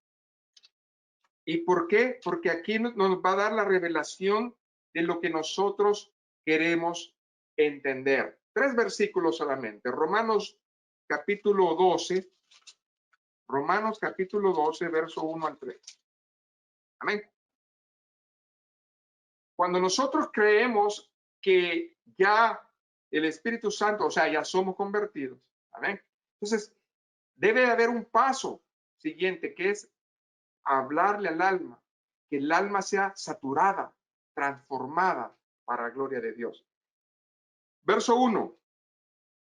¿Y por qué? Porque aquí nos va a dar la revelación de lo que nosotros queremos entender. 3 versículos solamente. Romanos capítulo 12. Romanos capítulo 12, verso 1 al 3. Amén. Cuando nosotros creemos que ya el Espíritu Santo, o sea, ya somos convertidos. Amén. Entonces, debe haber un paso siguiente, que es hablarle al alma, que el alma sea saturada, transformada para la gloria de Dios. Verso 1.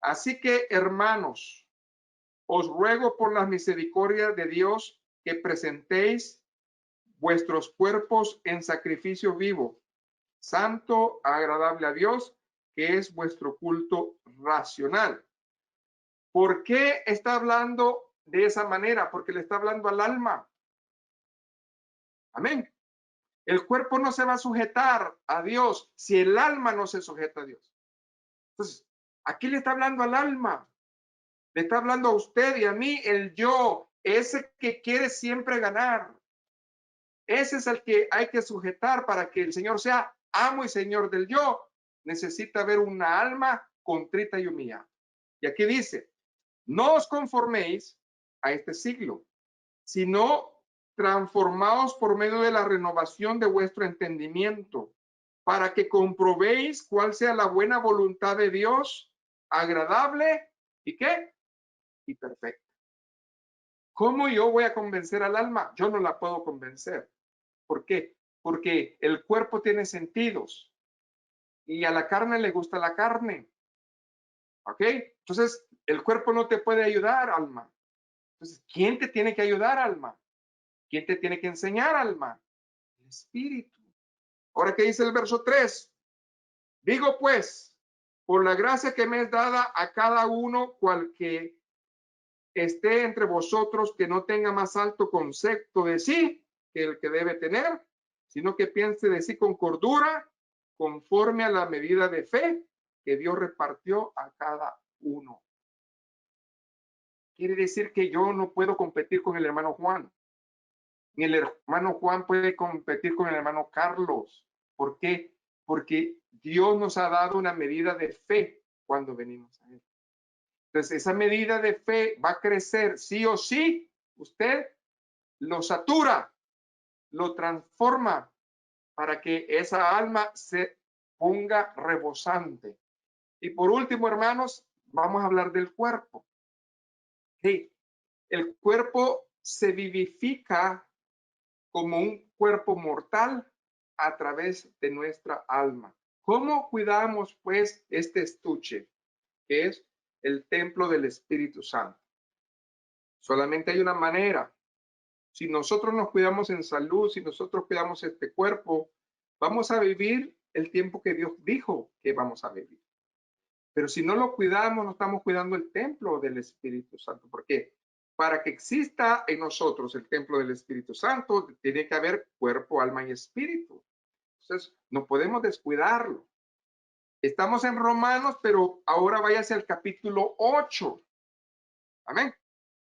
Así que, hermanos, os ruego por las misericordias de Dios que presentéis vuestros cuerpos en sacrificio vivo, santo, agradable a Dios, que es vuestro culto racional. ¿Por qué está hablando de esa manera? Porque le está hablando al alma. Amén. El cuerpo no se va a sujetar a Dios si el alma no se sujeta a Dios. Entonces, aquí le está hablando al alma. Le está hablando a usted y a mí, el yo, ese que quiere siempre ganar. ese es el que hay que sujetar para que el Señor sea amo y Señor del yo. Necesita haber una alma contrita y humillada. Y aquí dice, no os conforméis a este siglo, sino transformaos por medio de la renovación de vuestro entendimiento, para que comprobéis cuál sea la buena voluntad de Dios, agradable y qué, y perfecta. ¿Cómo yo voy a convencer al alma? Yo no la puedo convencer. ¿Por qué? Porque el cuerpo tiene sentidos y a la carne le gusta la carne. ¿Ok? Entonces, el cuerpo no te puede ayudar, alma. Entonces, ¿quién te tiene que ayudar, alma? ¿Quién te tiene que enseñar, alma? El Espíritu. Ahora, ¿qué dice el verso 3? Digo pues, por la gracia que me es dada a cada uno, cual que esté entre vosotros, que no tenga más alto concepto de sí que el que debe tener, sino que piense de sí con cordura, conforme a la medida de fe que Dios repartió a cada uno. Quiere decir que yo no puedo competir con el hermano Juan. Ni el hermano Juan puede competir con el hermano Carlos. ¿Por qué? Porque Dios nos ha dado una medida de fe cuando venimos a Él. Entonces, esa medida de fe va a crecer sí o sí. Usted lo satura, lo transforma para que esa alma se ponga rebosante. Y por último, hermanos, vamos a hablar del cuerpo. Sí, el cuerpo se vivifica como un cuerpo mortal a través de nuestra alma. ¿Cómo cuidamos, pues, este estuche, que es el templo del Espíritu Santo? Solamente hay una manera. Si nosotros nos cuidamos en salud, si nosotros cuidamos este cuerpo, vamos a vivir el tiempo que Dios dijo que vamos a vivir. Pero si no lo cuidamos, no estamos cuidando el templo del Espíritu Santo. ¿Por qué? Para que exista en nosotros el templo del Espíritu Santo, tiene que haber cuerpo, alma y espíritu. Entonces, no podemos descuidarlo. Estamos en Romanos, pero ahora váyase al capítulo 8. Amén.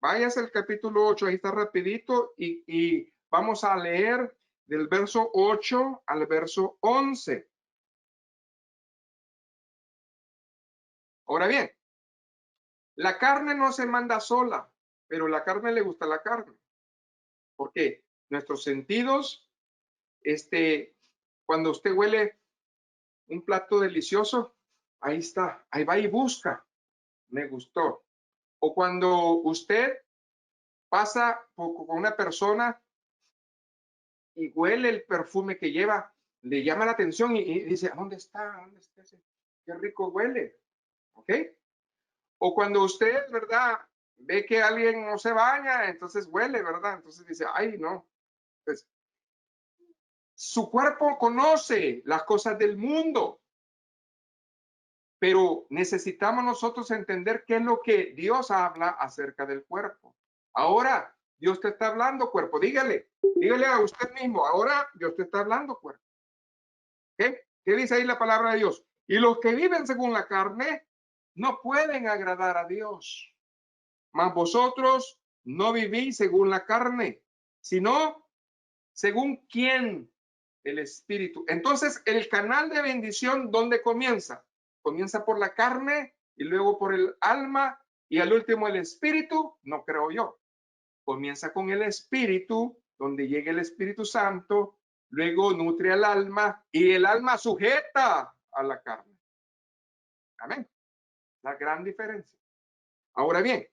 Váyase al capítulo 8, ahí está rapidito, y vamos a leer del verso 8 al verso 11. Ahora bien, la carne no se manda sola, pero la carne le gusta la carne. ¿Por qué? Nuestros sentidos, cuando usted huele un plato delicioso, ahí está, ahí va y busca, me gustó. O cuando usted pasa con una persona y huele el perfume que lleva, le llama la atención y dice, ¿dónde está? ¿Dónde está ese? Qué rico huele. ¿Ok? O cuando usted, ¿verdad? Ve que alguien no se baña, entonces huele, ¿verdad? Entonces dice, ay, no. Pues su cuerpo conoce las cosas del mundo, pero necesitamos nosotros entender qué es lo que Dios habla acerca del cuerpo. Ahora, Dios te está hablando, cuerpo. Dígale a usted mismo, ahora Dios te está hablando, cuerpo. ¿Qué dice ahí la palabra de Dios? Y los que viven según la carne no pueden agradar a Dios. Mas vosotros no vivís según la carne, sino según quién, el Espíritu. Entonces, el canal de bendición, ¿dónde comienza? Comienza por la carne y luego por el alma y al último el Espíritu. No creo yo. Comienza con el Espíritu, donde llega el Espíritu Santo, luego nutre al alma y el alma sujeta a la carne. Amén. La gran diferencia. Ahora bien,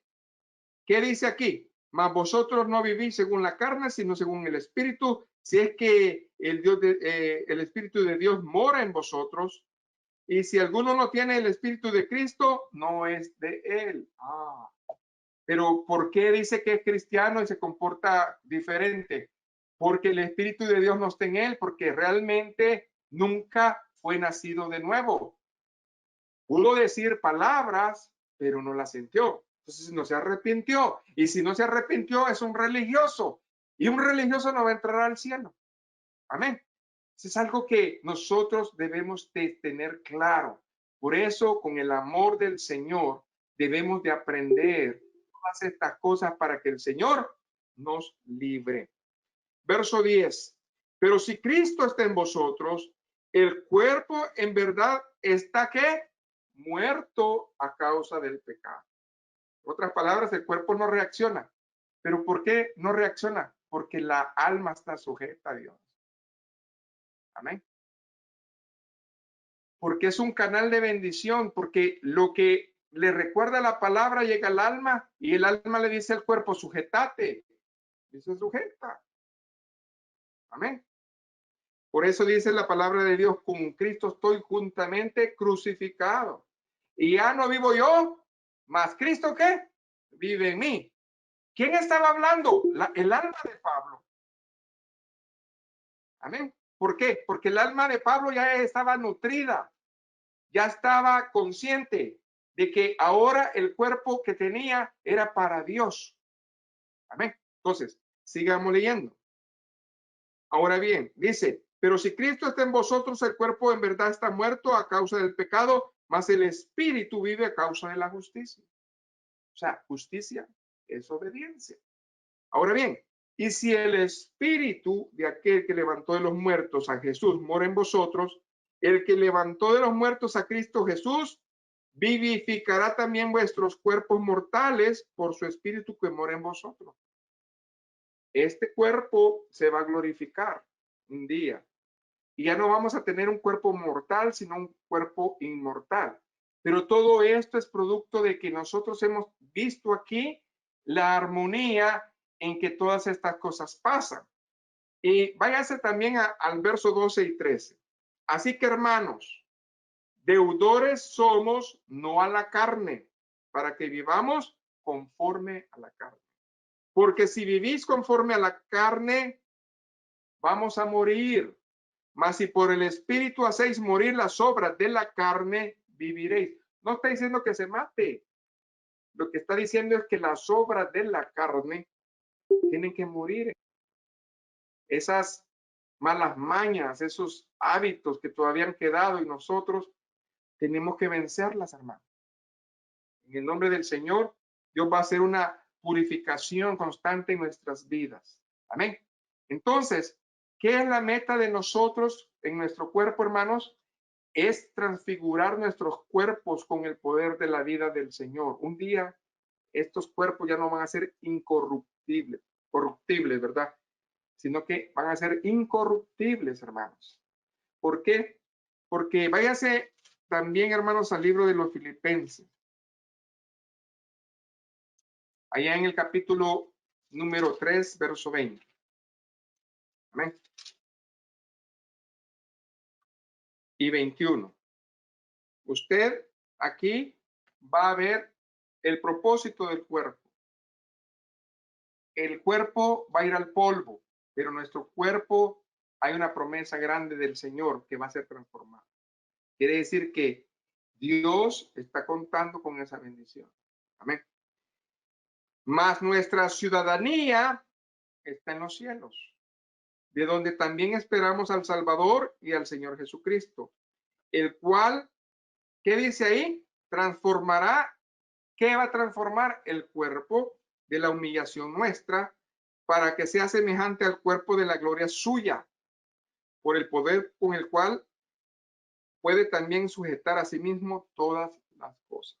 ¿qué dice aquí? Mas vosotros no vivís según la carne, sino según el Espíritu. Si es que el Espíritu de Dios mora en vosotros. Y si alguno no tiene el Espíritu de Cristo, no es de él. Pero ¿por qué dice que es cristiano y se comporta diferente? Porque el Espíritu de Dios no está en él, porque realmente nunca fue nacido de nuevo. Pudo decir palabras, pero no las sintió. Entonces no se arrepintió. Y si no se arrepintió, es un religioso. Y un religioso no va a entrar al cielo. Amén. Eso es algo que nosotros debemos de tener claro. Por eso, con el amor del Señor, debemos de aprender todas estas cosas para que el Señor nos libre. Verso 10. Pero si Cristo está en vosotros, el cuerpo en verdad está ¿qué? Muerto a causa del pecado. En otras palabras, el cuerpo no reacciona. ¿Pero por qué no reacciona? Porque la alma está sujeta a Dios. Amén. Porque es un canal de bendición, porque lo que le recuerda la palabra llega al alma y el alma le dice al cuerpo, sujetate. Y se sujeta. Amén. Por eso dice la palabra de Dios, con Cristo estoy juntamente crucificado. Y ya no vivo yo, mas Cristo ¿qué? Vive en mí. ¿Quién estaba hablando? El alma de Pablo. Amén. ¿Por qué? Porque el alma de Pablo ya estaba nutrida, ya estaba consciente de que ahora el cuerpo que tenía era para Dios. Amén. Entonces, sigamos leyendo. Ahora bien, dice, pero si Cristo está en vosotros, el cuerpo en verdad está muerto a causa del pecado, mas el espíritu vive a causa de la justicia. O sea, justicia es obediencia. Ahora bien, y si el espíritu de aquel que levantó de los muertos a Jesús mora en vosotros, el que levantó de los muertos a Cristo Jesús vivificará también vuestros cuerpos mortales por su espíritu que mora en vosotros. Este cuerpo se va a glorificar un día y ya no vamos a tener un cuerpo mortal, sino un cuerpo inmortal. Pero todo esto es producto de que nosotros hemos visto aquí la armonía en que todas estas cosas pasan. Y váyase también al verso 12 y 13. Así que, hermanos, deudores somos no a la carne, para que vivamos conforme a la carne. Porque si vivís conforme a la carne, vamos a morir. Mas si por el Espíritu hacéis morir las obras de la carne, viviréis. No está diciendo que se mate. Lo que está diciendo es que las obras de la carne tienen que morir. Esas malas mañas, esos hábitos que todavía han quedado y nosotros tenemos que vencerlas, hermanos. En el nombre del Señor, Dios va a hacer una purificación constante en nuestras vidas. Amén. Entonces, ¿qué es la meta de nosotros en nuestro cuerpo, hermanos? Es transfigurar nuestros cuerpos con el poder de la vida del Señor. Un día estos cuerpos ya no van a ser corruptibles, ¿verdad? Sino que van a ser incorruptibles, hermanos. ¿Por qué? Porque váyase también, hermanos, al libro de los Filipenses. Allá en el capítulo número 3, verso 20. Amén. Y 21. Usted aquí va a ver el propósito del cuerpo. El cuerpo va a ir al polvo, pero nuestro cuerpo hay una promesa grande del Señor que va a ser transformado. Quiere decir que Dios está contando con esa bendición. Amén. Mas nuestra ciudadanía está en los cielos, de donde también esperamos al Salvador y al Señor Jesucristo, el cual, ¿qué dice ahí? Transformará. ¿Qué va a transformar? El cuerpo de la humillación nuestra para que sea semejante al cuerpo de la gloria suya, por el poder con el cual puede también sujetar a sí mismo todas las cosas.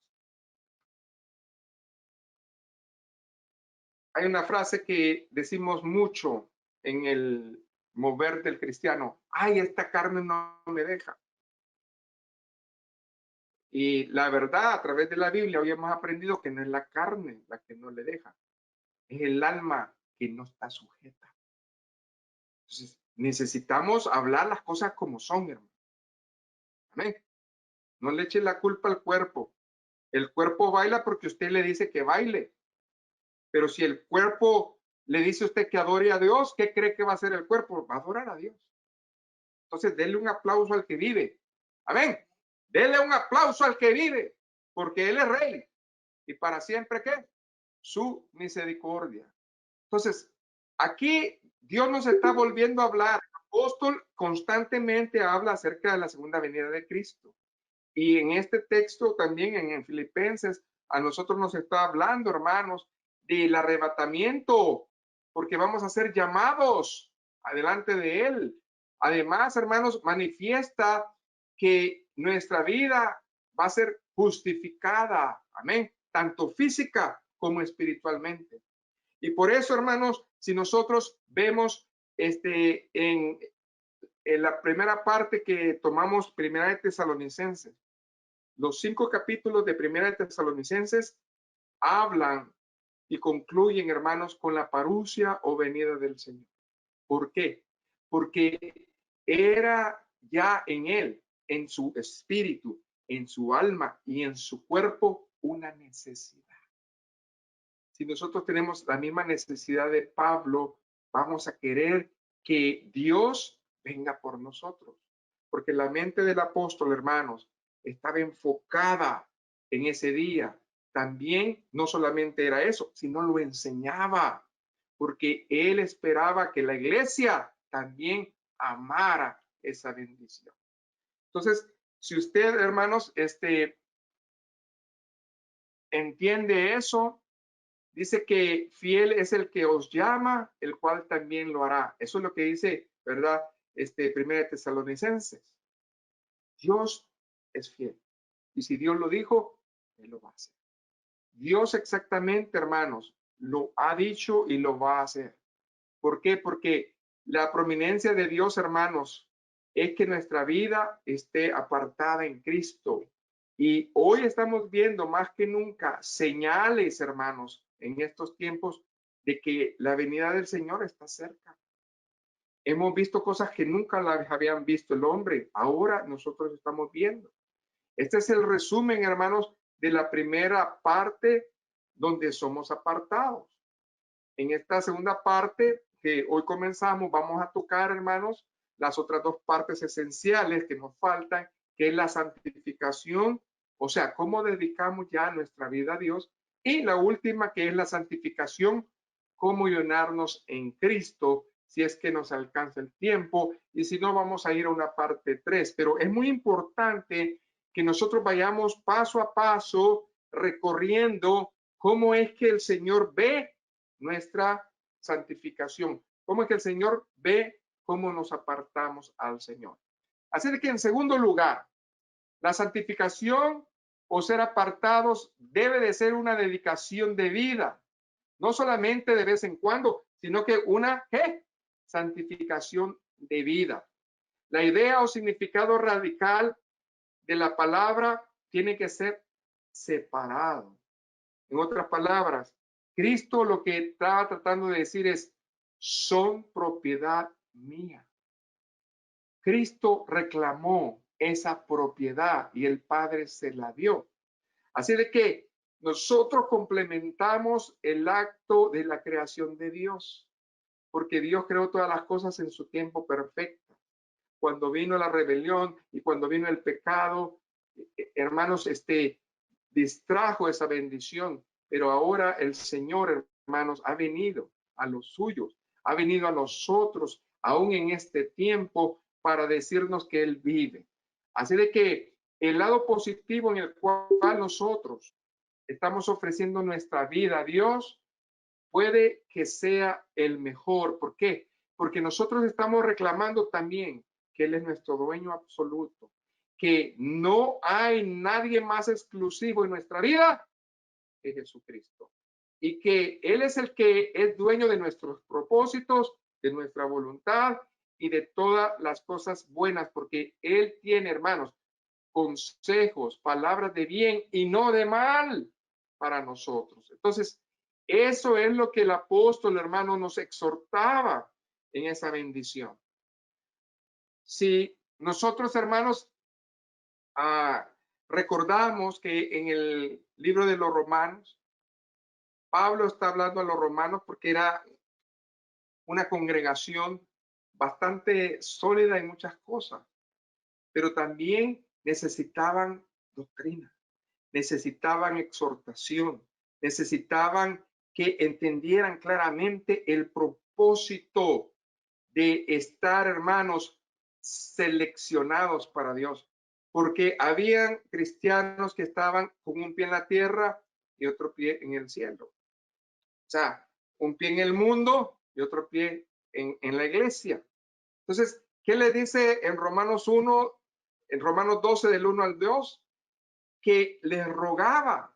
Hay una frase que decimos mucho en el mover del cristiano: ay, esta carne no me deja. Y la verdad, a través de la Biblia, hoy hemos aprendido que no es la carne la que no le deja, es el alma que no está sujeta. Entonces, necesitamos hablar las cosas como son, hermano. Amén. No le eche la culpa al cuerpo. El cuerpo baila porque usted le dice que baile. Pero si el cuerpo le dice a usted que adore a Dios, ¿qué cree que va a hacer el cuerpo? Va a adorar a Dios. Entonces, denle un aplauso al que vive. Amén. Denle un aplauso al que vive, porque Él es rey. Y para siempre, ¿qué? Su misericordia. Entonces, aquí Dios nos está volviendo a hablar. El apóstol constantemente habla acerca de la segunda venida de Cristo. Y en este texto también, en Filipenses, a nosotros nos está hablando, hermanos, del arrebatamiento, porque vamos a ser llamados adelante de Él. Además, hermanos, manifiesta que nuestra vida va a ser justificada, amén, tanto física como espiritualmente. Y por eso, hermanos, si nosotros vemos en la primera parte que tomamos, Primera de Tesalonicenses, los 5 capítulos de Primera de Tesalonicenses hablan y concluyen, hermanos, con la parusia o venida del Señor. ¿Por qué? Porque era ya en él, en su espíritu, en su alma y en su cuerpo una necesidad. Si nosotros tenemos la misma necesidad de Pablo, vamos a querer que Dios venga por nosotros. Porque la mente del apóstol, hermanos, estaba enfocada en ese día. También no solamente era eso, sino lo enseñaba. Porque él esperaba que la iglesia también amara esa bendición. Entonces, si usted, hermanos, entiende eso, dice que fiel es el que os llama, el cual también lo hará. Eso es lo que dice, ¿verdad? Primera de Tesalonicenses. Dios es fiel. Y si Dios lo dijo, Él lo va a hacer. Dios exactamente, hermanos, lo ha dicho y lo va a hacer. ¿Por qué? Porque la prominencia de Dios, hermanos, es que nuestra vida esté apartada en Cristo. Y hoy estamos viendo más que nunca señales, hermanos, en estos tiempos de que la venida del Señor está cerca. Hemos visto cosas que nunca las habían visto el hombre. Ahora nosotros estamos viendo. Este es el resumen, hermanos, de la primera parte donde somos apartados. En esta segunda parte que hoy comenzamos, vamos a tocar, hermanos, las otras dos partes esenciales que nos faltan, que es la santificación, o sea, cómo dedicamos ya nuestra vida a Dios, y la última, que es la santificación, cómo llenarnos en Cristo, si es que nos alcanza el tiempo, y si no, vamos a ir a una parte 3. Pero es muy importante que nosotros vayamos paso a paso recorriendo cómo es que el Señor ve nuestra santificación. ¿Cómo es que el Señor ve cómo nos apartamos al Señor? Así de que en segundo lugar, la santificación o ser apartados debe de ser una dedicación de vida. No solamente de vez en cuando, sino que una santificación de vida. La idea o significado radical de la palabra tiene que ser separado. En otras palabras, Cristo lo que estaba tratando de decir es, son propiedad mía. Cristo reclamó esa propiedad y el Padre se la dio. Así de que nosotros complementamos el acto de la creación de Dios, porque Dios creó todas las cosas en su tiempo perfecto. Cuando vino la rebelión y cuando vino el pecado, hermanos, distrajo esa bendición. Pero ahora el Señor, hermanos, ha venido a los suyos, ha venido a nosotros, aún en este tiempo, para decirnos que Él vive. Así de que el lado positivo en el cual nosotros estamos ofreciendo nuestra vida a Dios puede que sea el mejor. ¿Por qué? Porque nosotros estamos reclamando también que Él es nuestro dueño absoluto, que no hay nadie más exclusivo en nuestra vida que Jesucristo, y que Él es el que es dueño de nuestros propósitos, de nuestra voluntad y de todas las cosas buenas, porque Él tiene, hermanos, consejos, palabras de bien y no de mal para nosotros. Entonces, eso es lo que el apóstol, hermano, nos exhortaba en esa bendición. Si nosotros, hermanos, recordamos que en el libro de los Romanos, Pablo está hablando a los romanos porque era una congregación bastante sólida en muchas cosas, pero también necesitaban doctrina, necesitaban exhortación, necesitaban que entendieran claramente el propósito de estar, hermanos, seleccionados para Dios, porque habían cristianos que estaban con un pie en la tierra y otro pie en el cielo. O sea, un pie en el mundo y otro pie en la iglesia. Entonces, ¿qué le dice en Romanos 1, en Romanos 12 del 1 al 2? Que les rogaba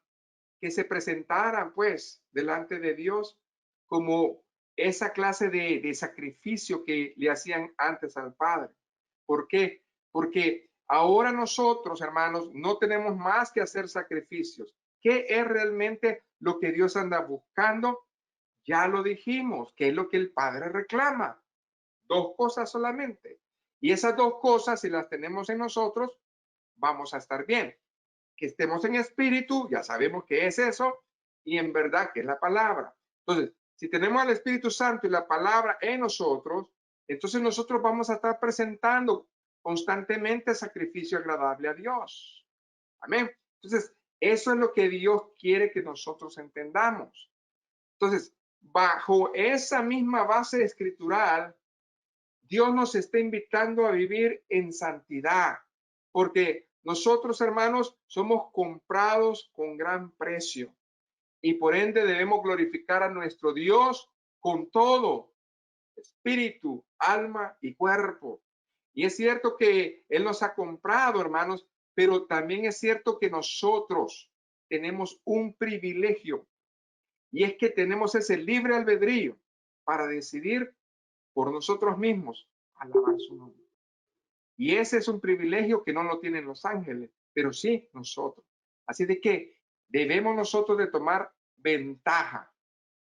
que se presentaran pues delante de Dios como esa clase de sacrificio que le hacían antes al Padre. ¿Por qué? Porque ahora nosotros, hermanos, no tenemos más que hacer sacrificios. ¿Qué es realmente lo que Dios anda buscando? Ya lo dijimos, ¿qué es lo que el Padre reclama? Dos cosas solamente. Y esas dos cosas, si las tenemos en nosotros, vamos a estar bien. Que estemos en espíritu, ya sabemos qué es eso, y en verdad que es la palabra. Entonces, si tenemos al Espíritu Santo y la palabra en nosotros, entonces nosotros vamos a estar presentando constantemente sacrificio agradable a Dios. Amén. Entonces, eso es lo que Dios quiere que nosotros entendamos. Entonces, bajo esa misma base escritural, Dios nos está invitando a vivir en santidad, porque nosotros, hermanos, somos comprados con gran precio y por ende debemos glorificar a nuestro Dios con todo, espíritu, alma y cuerpo. Y es cierto que Él nos ha comprado, hermanos, pero también es cierto que nosotros tenemos un privilegio y es que tenemos ese libre albedrío para decidir por nosotros mismos alabar su nombre. Y ese es un privilegio que no lo tienen los ángeles, pero sí nosotros. Así de que debemos nosotros de tomar ventaja.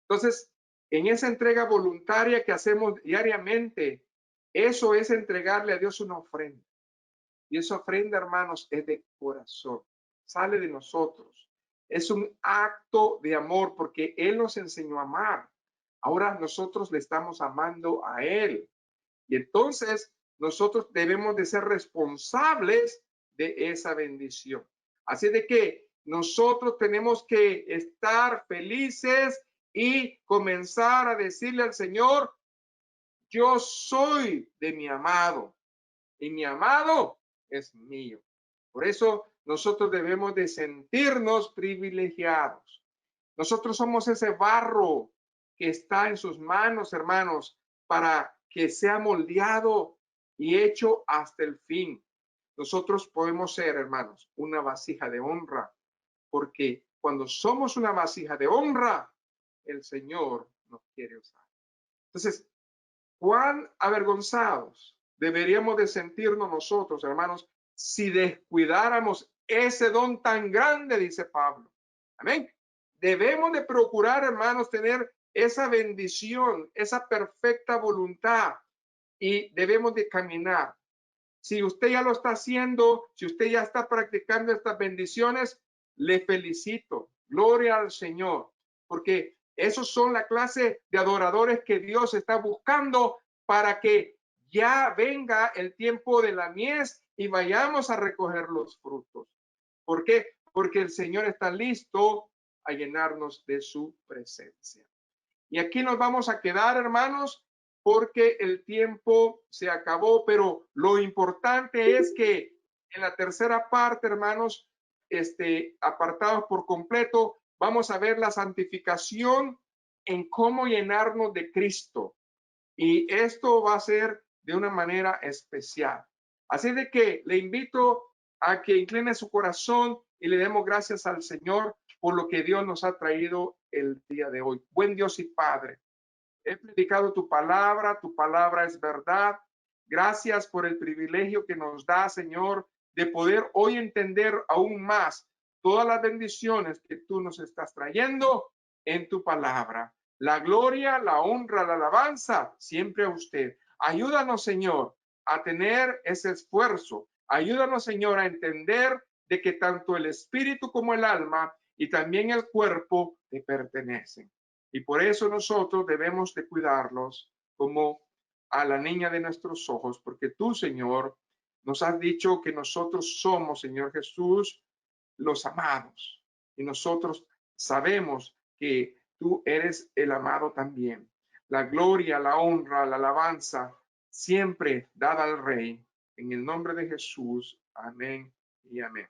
Entonces, en esa entrega voluntaria que hacemos diariamente, eso es entregarle a Dios una ofrenda. Y esa ofrenda, hermanos, es de corazón, sale de nosotros. Es un acto de amor porque Él nos enseñó a amar. Ahora nosotros le estamos amando a Él. Y entonces nosotros debemos de ser responsables de esa bendición. Así de que nosotros tenemos que estar felices y comenzar a decirle al Señor, yo soy de mi amado y mi amado es mío. Por eso nosotros debemos de sentirnos privilegiados. Nosotros somos ese barro que está en sus manos, hermanos, para que sea moldeado y hecho hasta el fin. Nosotros podemos ser, hermanos, una vasija de honra, porque cuando somos una vasija de honra, el Señor nos quiere usar. Entonces, cuán avergonzados deberíamos de sentirnos nosotros, hermanos, si descuidáramos ese don tan grande, dice Pablo. Amén. Debemos de procurar, hermanos, tener esa bendición, esa perfecta voluntad y debemos de caminar. Si usted ya lo está haciendo, si usted ya está practicando estas bendiciones, le felicito. Gloria al Señor, porque esos son la clase de adoradores que Dios está buscando para que ya venga el tiempo de la mies y vayamos a recoger los frutos. ¿Por qué? Porque el Señor está listo a llenarnos de su presencia. Y aquí nos vamos a quedar, hermanos, porque el tiempo se acabó, pero lo importante es que en la tercera parte, hermanos, apartados por completo, vamos a ver la santificación en cómo llenarnos de Cristo. Y esto va a ser de una manera especial. Así de que le invito a que incline su corazón y le demos gracias al Señor por lo que Dios nos ha traído el día de hoy. Buen Dios y Padre, he predicado tu palabra es verdad. Gracias por el privilegio que nos da, Señor, de poder hoy entender aún más todas las bendiciones que tú nos estás trayendo en tu palabra. La gloria, la honra, la alabanza, siempre a usted. Ayúdanos, Señor, a tener ese esfuerzo. Ayúdanos, Señor, a entender de que tanto el espíritu como el alma y también el cuerpo te pertenecen. Y por eso nosotros debemos de cuidarlos como a la niña de nuestros ojos, porque tú, Señor, nos has dicho que nosotros somos, Señor Jesús, los amados. Y nosotros sabemos que tú eres el amado también. La gloria, la honra, la alabanza, siempre dada al Rey. En el nombre de Jesús. Amén y amén.